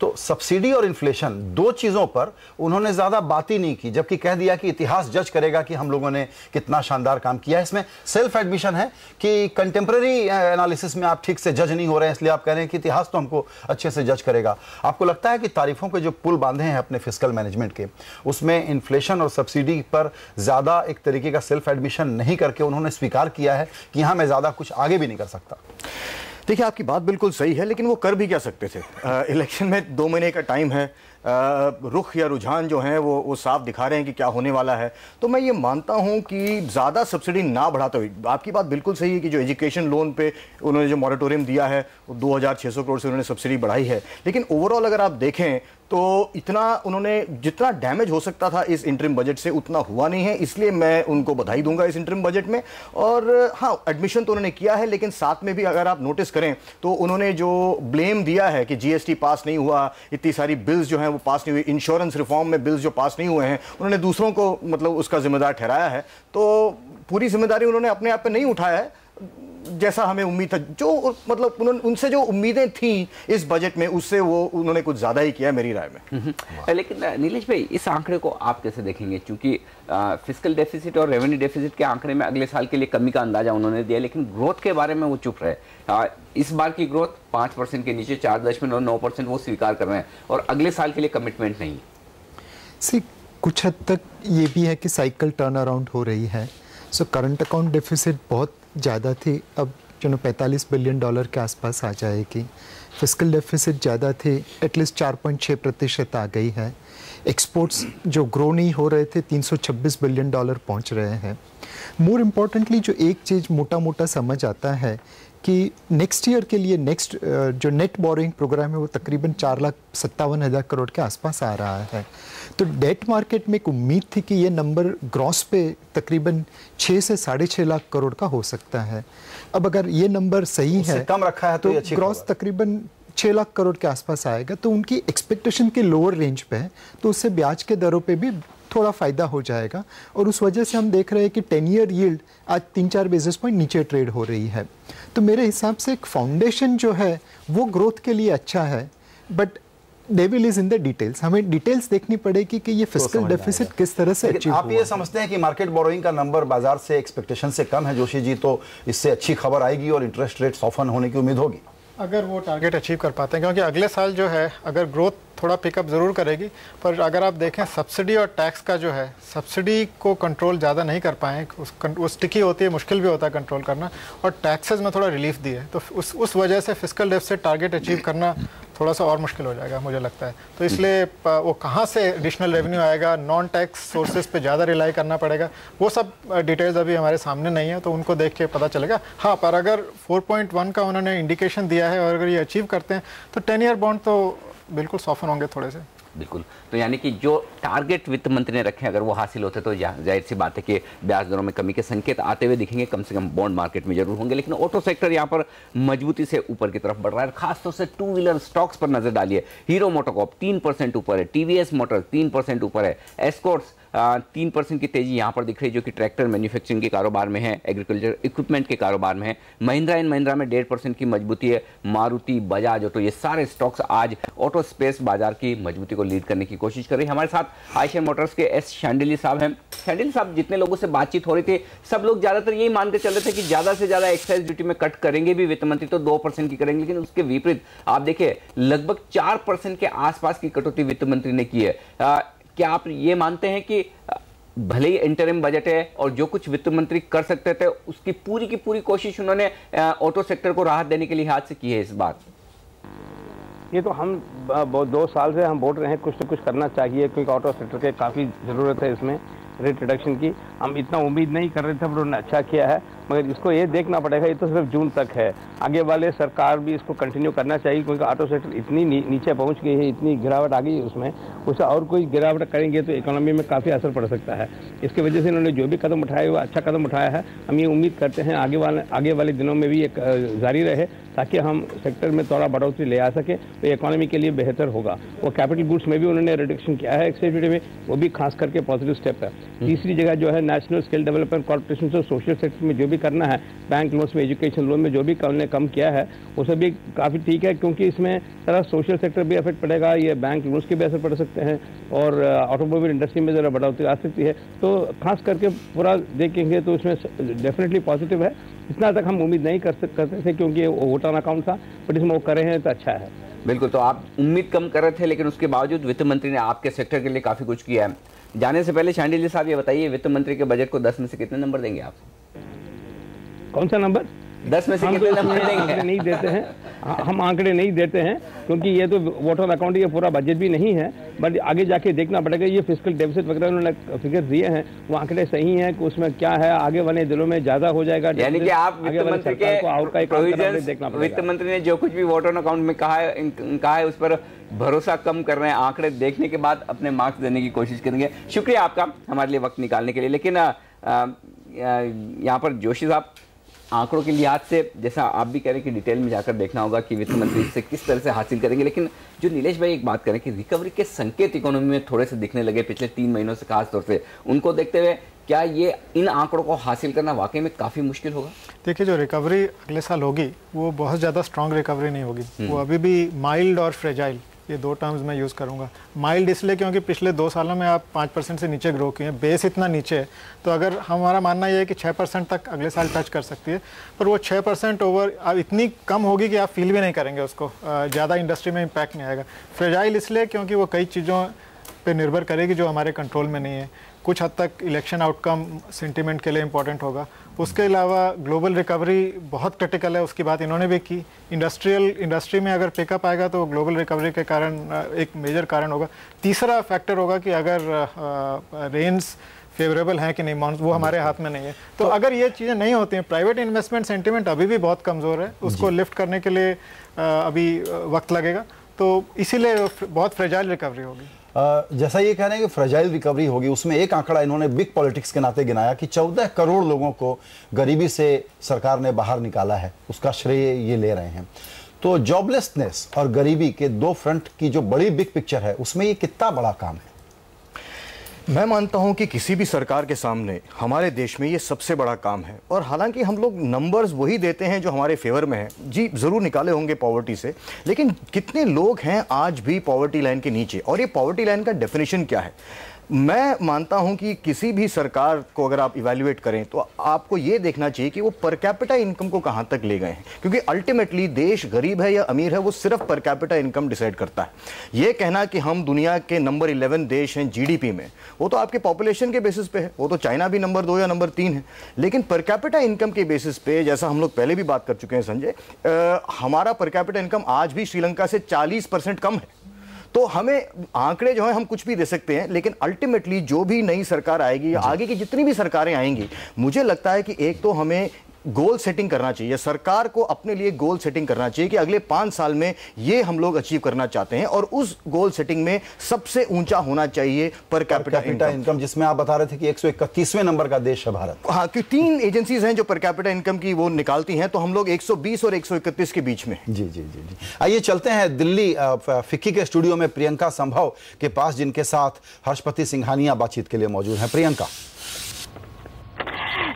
तो सब्सिडी और इन्फ्लेशन दो चीज़ों पर उन्होंने ज़्यादा बात ही नहीं की, जबकि कह दिया कि इतिहास जज करेगा कि हम लोगों ने कितना शानदार काम किया है। इसमें सेल्फ एडमिशन है कि कंटेम्प्रेरी एनालिसिस में आप ठीक से जज नहीं हो रहे हैं, इसलिए आप कह रहे हैं कि इतिहास तो हमको अच्छे से जज करेगा। आपको लगता है कि तारीफों के जो पुल बांधे हैं अपने फिस्कल मैनेजमेंट के, उसमें इन्फ्लेशन और सब्सिडी पर ज़्यादा एक तरीके का सेल्फ एडमिशन नहीं करके उन्होंने स्वीकार किया है कि हाँ, मैं ज़्यादा कुछ आगे भी नहीं कर सकता? देखिए, आपकी बात बिल्कुल सही है, लेकिन वो कर भी क्या सकते थे? इलेक्शन में 2 महीने का टाइम है, रुख या रुझान जो हैं वो साफ दिखा रहे हैं कि क्या होने वाला है। तो मैं ये मानता हूं कि ज़्यादा सब्सिडी ना बढ़ाते हुए, आपकी बात बिल्कुल सही है कि जो एजुकेशन लोन पे उन्होंने जो मॉरेटोरियम दिया है वो 2600 करोड़ से उन्होंने सब्सिडी बढ़ाई है, लेकिन ओवरऑल अगर आप देखें तो इतना उन्होंने जितना डैमेज हो सकता था इस इंटरिम बजट से उतना हुआ नहीं है, इसलिए मैं उनको बधाई दूंगा इस इंटरिम बजट में। और हाँ, एडमिशन तो उन्होंने किया है, लेकिन साथ में भी अगर आप नोटिस करें तो उन्होंने जो ब्लेम दिया है कि जीएसटी पास नहीं हुआ, इतनी सारी बिल्स जो हैं वो पास नहीं हुई, इंश्योरेंस रिफॉर्म में बिल्स जो पास नहीं हुए हैं, उन्होंने दूसरों को मतलब उसका जिम्मेदार ठहराया है। तो पूरी जिम्मेदारी उन्होंने अपने आप पे नहीं उठाया है जैसा हमें उम्मीद था। जो मतलब उनसे जो उम्मीदें थी इस बजट में, उससे वो उन्होंने कुछ ज्यादा ही किया मेरी राय में। लेकिन नीलेश भाई, इस आंकड़े को आप कैसे देखेंगे? क्योंकि फिस्कल डेफिसिट और रेवेन्यू डेफिसिट के आंकड़े में अगले साल के लिए कमी का अंदाजा उन्होंने दिया, लेकिन ग्रोथ के बारे में वो चुप रहे। इस बार की ग्रोथ 5% के नीचे 4.9% वो स्वीकार कर रहे हैं, और अगले साल के लिए कमिटमेंट नहीं। कुछ हद तक ये भी है कि साइकिल टर्न अराउंड हो रही है। सो करंट अकाउंट डेफिसिट बहुत ज़्यादा थी, अब जो $45 बिलियन के आसपास आ जाएगी। फिस्कल डेफिसिट ज़्यादा थे, एटलीस्ट 4.6% आ गई है। एक्सपोर्ट्स जो ग्रो नहीं हो रहे थे $326 बिलियन पहुंच रहे हैं। मोर इम्पॉर्टेंटली जो एक चीज़ मोटा मोटा समझ आता है कि नेक्स्ट ईयर के लिए जो नेट बोरिंग प्रोग्राम है वो तकरीबन 4,57,000 करोड़ के आसपास आ रहा है। तो डेट मार्केट में एक उम्मीद थी कि ये नंबर ग्रॉस पे तकरीबन 6 से 6.5 लाख करोड़ का हो सकता है। अब अगर ये नंबर सही है, कम रखा है तो ग्रॉस तकरीबन 6 लाख करोड़ के आसपास आएगा। तो उनकी एक्सपेक्टेशन के लोअर रेंज पे है, तो उससे ब्याज के दरों पे भी थोड़ा फ़ायदा हो जाएगा। और उस वजह से हम देख रहे हैं कि 10 ईयर यील्ड आज 3-4 बेसिस पॉइंट नीचे ट्रेड हो रही है। तो मेरे हिसाब से एक फाउंडेशन जो है वो ग्रोथ के लिए अच्छा है, but devil is in the details. हमें डिटेल्स देखनी पड़ेगी कि ये फिस्कल डेफिसिट किस तरह से अचीव आप ये समझते हैं कि मार्केट बोरोइंग का नंबर बाजार से एक्सपेक्टेशन से कम है जोशी जी, तो इससे अच्छी खबर आएगी और इंटरेस्ट रेट सॉफन होने की उम्मीद होगी अगर वो टारगेट अचीव कर पाते हैं? क्योंकि अगले साल जो है अगर ग्रोथ थोड़ा पिकअप ज़रूर करेगी, पर अगर आप देखें सब्सिडी और टैक्स का जो है, सब्सिडी को कंट्रोल ज़्यादा नहीं कर पाए, वो स्टिकी होती है, मुश्किल भी होता है कंट्रोल करना, और टैक्सेस में थोड़ा रिलीफ दिए, तो उस वजह से फिस्कल डेफिसिट टारगेट अचीव करना थोड़ा सा और मुश्किल हो जाएगा मुझे लगता है। तो इसलिए वो कहाँ से एडिशनल रेवेन्यू आएगा, नॉन टैक्स सोर्सेज पे ज़्यादा रिलाई करना पड़ेगा, वो सब डिटेल्स अभी हमारे सामने नहीं है, तो उनको देख के पता चलेगा। हाँ, पर अगर 4.1 का उन्होंने इंडिकेशन दिया है और अगर ये अचीव करते हैं तो 10 ईयर बॉन्ड तो बिल्कुल सॉफ्ट होंगे थोड़े से। बिल्कुल, तो यानी कि जो टारगेट वित्त मंत्री ने रखे अगर वो हासिल होते तो जाहिर सी बात है कि ब्याज दरों में कमी के संकेत आते हुए दिखेंगे, कम से कम बॉन्ड मार्केट में जरूर होंगे। लेकिन ऑटो सेक्टर यहाँ पर मजबूती से ऊपर की तरफ बढ़ रहा है, खासतौर से 2 व्हीलर स्टॉक्स पर नजर डालिए। हीरो मोटोकॉर्प 3% ऊपर है, टीवीएस मोटर 3% ऊपर है, एस्कॉर्ट्स 3% की तेजी यहाँ पर दिख रही है, जो कि ट्रैक्टर मैन्युफैक्चरिंग के कारोबार में है, एग्रीकल्चर इक्विपमेंट के कारोबार में है। महिंद्रा एंड महिंद्रा में 1.5% की मजबूती है, मारुति, बजाज ऑटो, ये सारे स्टॉक्स आज ऑटो स्पेस बाजार की मजबूती को लीड करने की कोशिश कर रही है। हमारे साथ आयशर मोटर्स के एस शांडिली साहब हैं। शांडिली साहब, जितने लोगों से बातचीत हो रही थी सब लोग ज्यादातर यही मान के चल रहे थे कि ज्यादा से ज्यादा एक्साइज ड्यूटी में कट करेंगे भी वित्त मंत्री तो 2% की करेंगे, लेकिन उसके विपरीत आप देखिए लगभग 4% के आसपास की कटौती वित्त मंत्री ने की है। क्या आप ये मानते हैं कि भले ही इंटरिम बजट है और जो कुछ वित्त मंत्री कर सकते थे उसकी पूरी की पूरी कोशिश उन्होंने ऑटो सेक्टर को राहत देने के लिहाज से की है इस बार? ये तो हम 2 साल से हम बोल रहे हैं कुछ न कुछ करना चाहिए, क्योंकि ऑटो सेक्टर के काफ़ी ज़रूरत है इसमें रेट रिडक्शन की। हम इतना उम्मीद नहीं कर रहे थे, पर उन्होंने अच्छा किया है, मगर इसको ये देखना पड़ेगा, ये तो सिर्फ जून तक है, आगे वाले सरकार भी इसको कंटिन्यू करना चाहिए, क्योंकि ऑटो सेक्टर इतनी नीचे पहुंच गई है, इतनी गिरावट आ गई है उसमें, उससे और कोई गिरावट करेंगे तो इकोनॉमी में काफ़ी असर पड़ सकता है। इसकी वजह से इन्होंने जो भी कदम उठाया वो अच्छा कदम उठाया है। हम ये उम्मीद करते हैं आगे वाले दिनों में भी एक जारी रहे, ताकि हम सेक्टर में थोड़ा बढ़ोतरी ले आ सके, तो इकोनॉमी के लिए बेहतर होगा। वो कैपिटल गुड्स में भी उन्होंने रिडक्शन किया है एक्साइज ड्यूटी में, वो भी खास करके पॉजिटिव स्टेप है। तीसरी जगह जो है नेशनल स्किल डेवलपमेंट कॉर्पोरेशन से सोशल सेक्टर में जो भी करना है, बैंक लोन्स में, एजुकेशन लोन में जो भी उन्होंने कम किया है उसे भी काफ़ी ठीक है, क्योंकि इसमें सारा सोशल सेक्टर भी अफेक्ट पड़ेगा, ये बैंक लोन्स के भी असर पड़ सकते हैं और ऑटोमोबाइल इंडस्ट्री में ज़रा बढ़ोतरी आ सकती है। तो खास करके पूरा देखेंगे तो इसमें डेफिनेटली पॉजिटिव है। इतना तक हम उम्मीद नहीं करते थे, क्योंकि वोट ऑन अकाउंट था, बट इसमें वो करे हैं तो अच्छा है। बिल्कुल, तो आप उम्मीद कम कर रहे थे, लेकिन उसके बावजूद वित्त मंत्री ने आपके सेक्टर के लिए काफ़ी कुछ किया है। जाने से पहले शांडिल जी साहब ये बताइए, वित्त मंत्री के बजट को 10 में से कितने नंबर देंगे आप? कौन सा नंबर? 10 में से कितने नंबर देंगे? नहीं देते हैं, हम आंकड़े नहीं देते हैं, क्योंकि ये तो वोट ऑन अकाउंट, ये पूरा बजट भी नहीं है, बट आगे जाके देखना पड़ेगा। ये फिस्कल डेफिसिट वगैरह उन्होंने फिगर दिए हैं, वो आंकड़े सही हैं कि उसमें क्या है, आगे वाले दिनों में ज्यादा हो जाएगा। यानी कि आप वित्त मंत्री के प्रोविजन, वित्त मंत्री ने जो कुछ भी वोट ऑन अकाउंट में कहा है उस पर भरोसा कम कर रहे हैं, आंकड़े देखने के बाद अपने मार्क्स देने की कोशिश करेंगे। शुक्रिया आपका हमारे लिए वक्त निकालने के लिए। लेकिन यहाँ पर जोशी साहब, आंकड़ों के लिहाज से जैसा आप भी कह रहे हैं कि डिटेल में जाकर देखना होगा कि वित्त मंत्री इससे किस तरह से हासिल करेंगे, लेकिन जो नीलेश भाई एक बात करें कि रिकवरी के संकेत इकोनॉमी में थोड़े से दिखने लगे पिछले 3 महीनों से, खास तौर से उनको देखते हुए क्या ये इन आंकड़ों को हासिल करना वाकई में काफ़ी मुश्किल होगा? देखिए, जो रिकवरी अगले साल होगी वो बहुत ज़्यादा स्ट्रॉन्ग रिकवरी नहीं होगी, वो अभी भी माइल्ड और फ्रेजाइल, ये 2 टर्म्स मैं यूज़ करूंगा। माइल्ड इसलिए क्योंकि पिछले 2 सालों में आप 5% से नीचे ग्रो किए हैं, बेस इतना नीचे है, तो अगर हमारा मानना ये है कि 6% तक अगले साल टच कर सकती है, पर वो 6% ओवर अब इतनी कम होगी कि आप फील भी नहीं करेंगे उसको, ज़्यादा इंडस्ट्री में इम्पैक्ट नहीं आएगा। फ्रेजाइल इसलिए क्योंकि वो कई चीज़ों पे निर्भर करेगी जो हमारे कंट्रोल में नहीं है, कुछ हद तक इलेक्शन आउटकम सेंटिमेंट के लिए इंपॉर्टेंट होगा। उसके अलावा ग्लोबल रिकवरी बहुत क्रिटिकल है, उसकी बात इन्होंने भी की। इंडस्ट्री में अगर पिकअप आएगा तो ग्लोबल रिकवरी के कारण एक मेजर कारण होगा। तीसरा फैक्टर होगा कि अगर रेन्स फेवरेबल हैं कि नहीं, वो हमारे हाथ में नहीं है। तो अगर ये चीज़ें नहीं होती हैं, प्राइवेट इन्वेस्टमेंट सेंटिमेंट अभी भी बहुत कमज़ोर है, उसको लिफ्ट करने के लिए अभी वक्त लगेगा, तो इसीलिए बहुत फ्रेजाइल रिकवरी होगी। जैसा ये कह रहे हैं कि फ्रेजाइल रिकवरी होगी, उसमें एक आंकड़ा इन्होंने बिग पॉलिटिक्स के नाते गिनाया कि 14 करोड़ लोगों को गरीबी से सरकार ने बाहर निकाला है, उसका श्रेय ये ले रहे हैं। तो जॉबलेसनेस और गरीबी के 2 फ्रंट की जो बड़ी बिग पिक्चर है, उसमें ये कितना बड़ा काम है? मैं मानता हूं कि किसी भी सरकार के सामने हमारे देश में ये सबसे बड़ा काम है, और हालांकि हम लोग नंबर्स वही देते हैं जो हमारे फेवर में है। जी जरूर निकाले होंगे पॉवर्टी से, लेकिन कितने लोग हैं आज भी पॉवर्टी लाइन के नीचे, और ये पॉवर्टी लाइन का डेफिनेशन क्या है? मैं मानता हूं कि किसी भी सरकार को अगर आप इवैल्यूएट करें तो आपको ये देखना चाहिए कि वो पर कैपिटा इनकम को कहां तक ले गए हैं, क्योंकि अल्टीमेटली देश गरीब है या अमीर है वो सिर्फ पर कैपिटा इनकम डिसाइड करता है। ये कहना कि हम दुनिया के नंबर 11 देश हैं जीडीपी में, वो तो आपके पॉपुलेशन के बेसिस पे है, वो तो चाइना भी नंबर 2 या नंबर 3 है, लेकिन पर कैपिटा इनकम के बेसिस पे, जैसा हम लोग पहले भी बात कर चुके हैं संजय, हमारा पर कैपिटा इनकम आज भी श्रीलंका से 40% कम है। तो हमें आंकड़े जो है हम कुछ भी दे सकते हैं, लेकिन अल्टीमेटली जो भी नई सरकार आएगी या आगे की जितनी भी सरकारें आएंगी, मुझे लगता है कि एक तो हमें गोल सेटिंग करना चाहिए, सरकार को अपने लिए गोल सेटिंग करना चाहिए कि अगले 5 साल में ये हम लोग अचीव करना चाहते हैं, और उस गोल सेटिंग में सबसे ऊंचा होना चाहिए पर कैपिटा इनकम, जिसमें आप बता रहे थे कि 131वें नंबर का देश है भारत। हाँ, कि 3 एजेंसीज हैं जो पर कैपिटा इनकम की वो निकालती हैं, तो हम लोग 120 और 131 के बीच में। जी जी जी जी। आइए चलते हैं दिल्ली फिक्की के स्टूडियो में प्रियंका संभव के पास, जिनके साथ हर्षपति सिंघानिया बातचीत के लिए मौजूद हैं। प्रियंका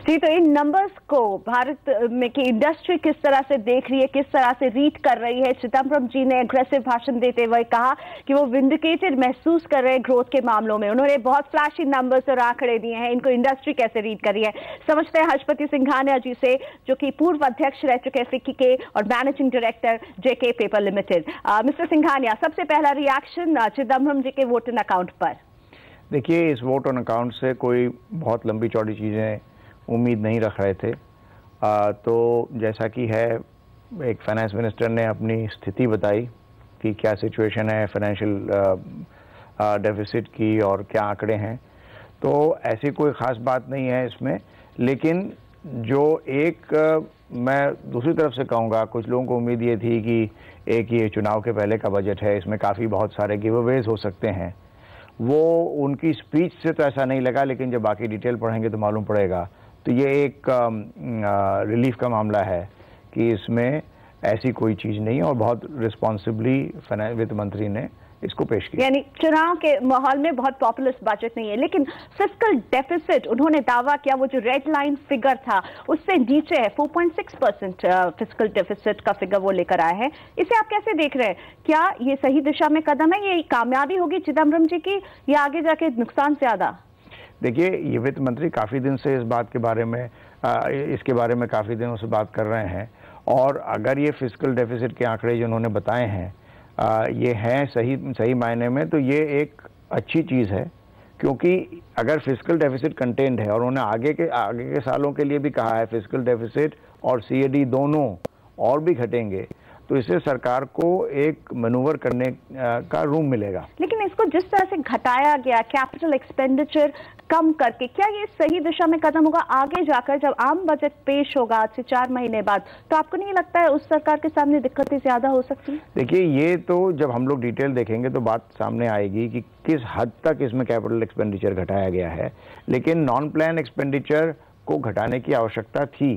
जी, तो इन नंबर्स को भारत में की इंडस्ट्री किस तरह से देख रही है, किस तरह से रीड कर रही है? चिदम्बरम जी ने एग्रेसिव भाषण देते हुए कहा कि वो विंडिकेटेड महसूस कर रहे हैं ग्रोथ के मामलों में। उन्होंने बहुत फ्लैशी नंबर्स और आंकड़े दिए हैं, इनको इंडस्ट्री कैसे रीड कर रही है समझते हैं हर्षपति सिंघानिया जी से, जो कि पूर्व अध्यक्ष रह चुके फिक्की के और मैनेजिंग डायरेक्टर जेके पेपर लिमिटेड। मिस्टर सिंघानिया, सबसे पहला रिएक्शन चिदम्बरम जी के वोट इन अकाउंट पर? देखिए, इस वोट ऑन अकाउंट से कोई बहुत लंबी चौड़ी चीज़ें उम्मीद नहीं रख रहे थे। तो जैसा कि है, एक फाइनेंस मिनिस्टर ने अपनी स्थिति बताई कि क्या सिचुएशन है फाइनेंशियल डेफिसिट की और क्या आंकड़े हैं। तो ऐसी कोई ख़ास बात नहीं है इसमें, लेकिन जो एक मैं दूसरी तरफ से कहूँगा, कुछ लोगों को उम्मीद ये थी कि एक ये चुनाव के पहले का बजट है, इसमें काफ़ी बहुत सारे गिव अवेज हो सकते हैं। वो उनकी स्पीच से तो ऐसा नहीं लगा, लेकिन जब बाकी डिटेल पढ़ेंगे तो मालूम पड़ेगा। तो ये एक रिलीफ का मामला है कि इसमें ऐसी कोई चीज़ नहीं, और बहुत रिस्पॉन्सिबली वित्त मंत्री ने इसको पेश किया। यानी चुनाव के माहौल में बहुत पॉपुलिस्ट बजट नहीं है, लेकिन फिस्कल डेफिसिट उन्होंने दावा किया, वो जो रेड लाइन फिगर था उससे नीचे है। 4.6% फिस्कल डेफिसिट का फिगर वो लेकर आए हैं। इसे आप कैसे देख रहे हैं? क्या ये सही दिशा में कदम है? ये कामयाबी होगी चिदम्बरम जी की, या आगे जाके नुकसान ज्यादा? देखिए, ये वित्त मंत्री काफ़ी दिन से इस बात के बारे में इसके बारे में काफ़ी दिनों से बात कर रहे हैं, और अगर ये फिस्कल डेफिसिट के आंकड़े जो उन्होंने बताए हैं ये हैं सही मायने में, तो ये एक अच्छी चीज़ है। क्योंकि अगर फिस्कल डेफिसिट कंटेंड है, और उन्होंने आगे के सालों के लिए भी कहा है फिस्कल डेफिसिट और CAD दोनों और भी घटेंगे, तो इससे सरकार को एक मैनूवर करने का रूम मिलेगा। लेकिन इसको जिस तरह से घटाया गया, कैपिटल एक्सपेंडिचर कम करके, क्या ये सही दिशा में कदम होगा? आगे जाकर जब आम बजट पेश होगा आज से 4 महीने बाद, तो आपको नहीं लगता है उस सरकार के सामने दिक्कतें ज्यादा हो सकती हैं? देखिए, ये तो जब हम लोग डिटेल देखेंगे तो बात सामने आएगी कि किस हद तक इसमें कैपिटल एक्सपेंडिचर घटाया गया है। लेकिन नॉन प्लान एक्सपेंडिचर को घटाने की आवश्यकता थी,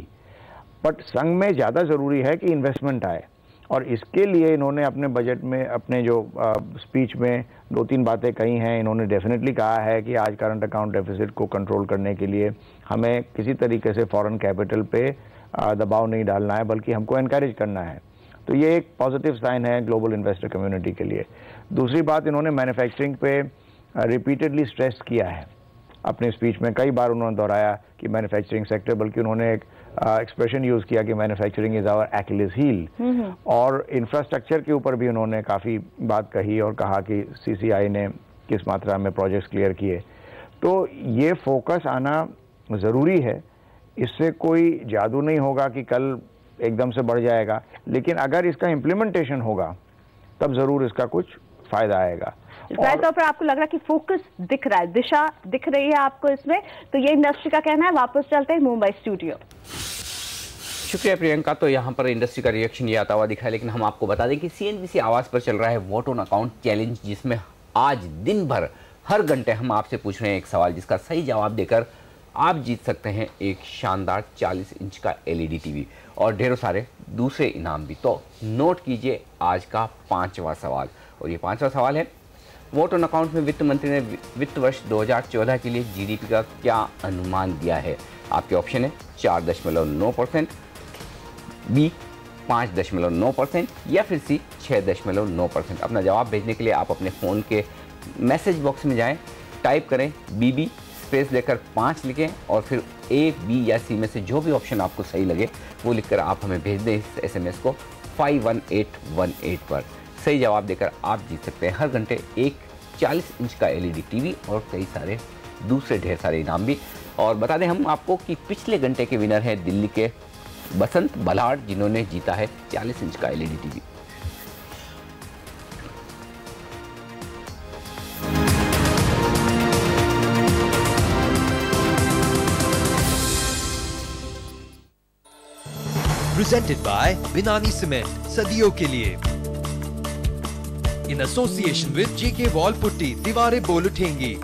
बट संग में ज़्यादा ज़रूरी है कि इन्वेस्टमेंट आए, और इसके लिए इन्होंने अपने बजट में, अपने जो स्पीच में 2-3 बातें कही हैं। इन्होंने डेफिनेटली कहा है कि आज करंट अकाउंट डेफिसिट को कंट्रोल करने के लिए हमें किसी तरीके से फॉरेन कैपिटल पे दबाव नहीं डालना है, बल्कि हमको एनकरेज करना है। तो ये एक पॉजिटिव साइन है ग्लोबल इन्वेस्टर कम्युनिटी के लिए। दूसरी बात, इन्होंने मैन्युफैक्चरिंग पे रिपीटेडली स्ट्रेस किया है अपनी स्पीच में। कई बार उन्होंने दोहराया कि मैन्युफैक्चरिंग सेक्टर, बल्कि उन्होंने एक एक्सप्रेशन यूज़ किया कि manufacturing is our Achilles heel. और इंफ्रास्ट्रक्चर के ऊपर भी उन्होंने काफ़ी बात कही और कहा कि CCI ने किस मात्रा में प्रोजेक्ट्स क्लियर किए। तो ये फोकस आना ज़रूरी है, इससे कोई जादू नहीं होगा कि कल एकदम से बढ़ जाएगा, लेकिन अगर इसका इम्प्लीमेंटेशन होगा तब ज़रूर इसका कुछ फ़ायदा आएगा। जाहिर तौर पर आपको लग रहा है कि फोकस दिख रहा है, दिशा दिख रही है आपको इसमें, तो ये इंडस्ट्री का कहना है। वापस चलते हैं मुंबई स्टूडियो। शुक्रिया प्रियंका। तो यहाँ पर इंडस्ट्री का रिएक्शन ये आता हुआ दिखा है, लेकिन हम आपको बता दें कि CNBC आवाज़ पर चल रहा है वोट ऑन अकाउंट चैलेंज, जिसमें आज दिन भर हर घंटे हम आपसे पूछ रहे हैं एक सवाल, जिसका सही जवाब देकर आप जीत सकते हैं एक शानदार 40 इंच का LED TV और ढेरों सारे दूसरे इनाम भी। तो नोट कीजिए आज का 5वां सवाल, और ये 5वां सवाल है, वोट ऑन अकाउंट में वित्त मंत्री ने वित्त वर्ष 2014 के लिए GDP का क्या अनुमान दिया है? आपके ऑप्शन है 4.9%, B 5.9% या फिर C 6.9%। अपना जवाब भेजने के लिए आप अपने फ़ोन के मैसेज बॉक्स में जाएं, टाइप करें BB स्पेस लेकर 5 लिखें, और फिर A, B या C में से जो भी ऑप्शन आपको सही लगे वो लिखकर आप हमें भेज दें इस SMS को 51818 पर। सही जवाब देकर आप जीत सकते हैं हर घंटे एक 40 इंच का LED TV और कई सारे दूसरे ढेर सारे इनाम भी। और बता दें हम आपको कि पिछले घंटे के विनर हैं दिल्ली के बसंत बलाड़, जिन्होंने जीता है 40 इंच का LED TV। Presented by Binani Cement, सदियों के लिए। In association with JK Wall Putty, दीवारें बोल उठेंगी।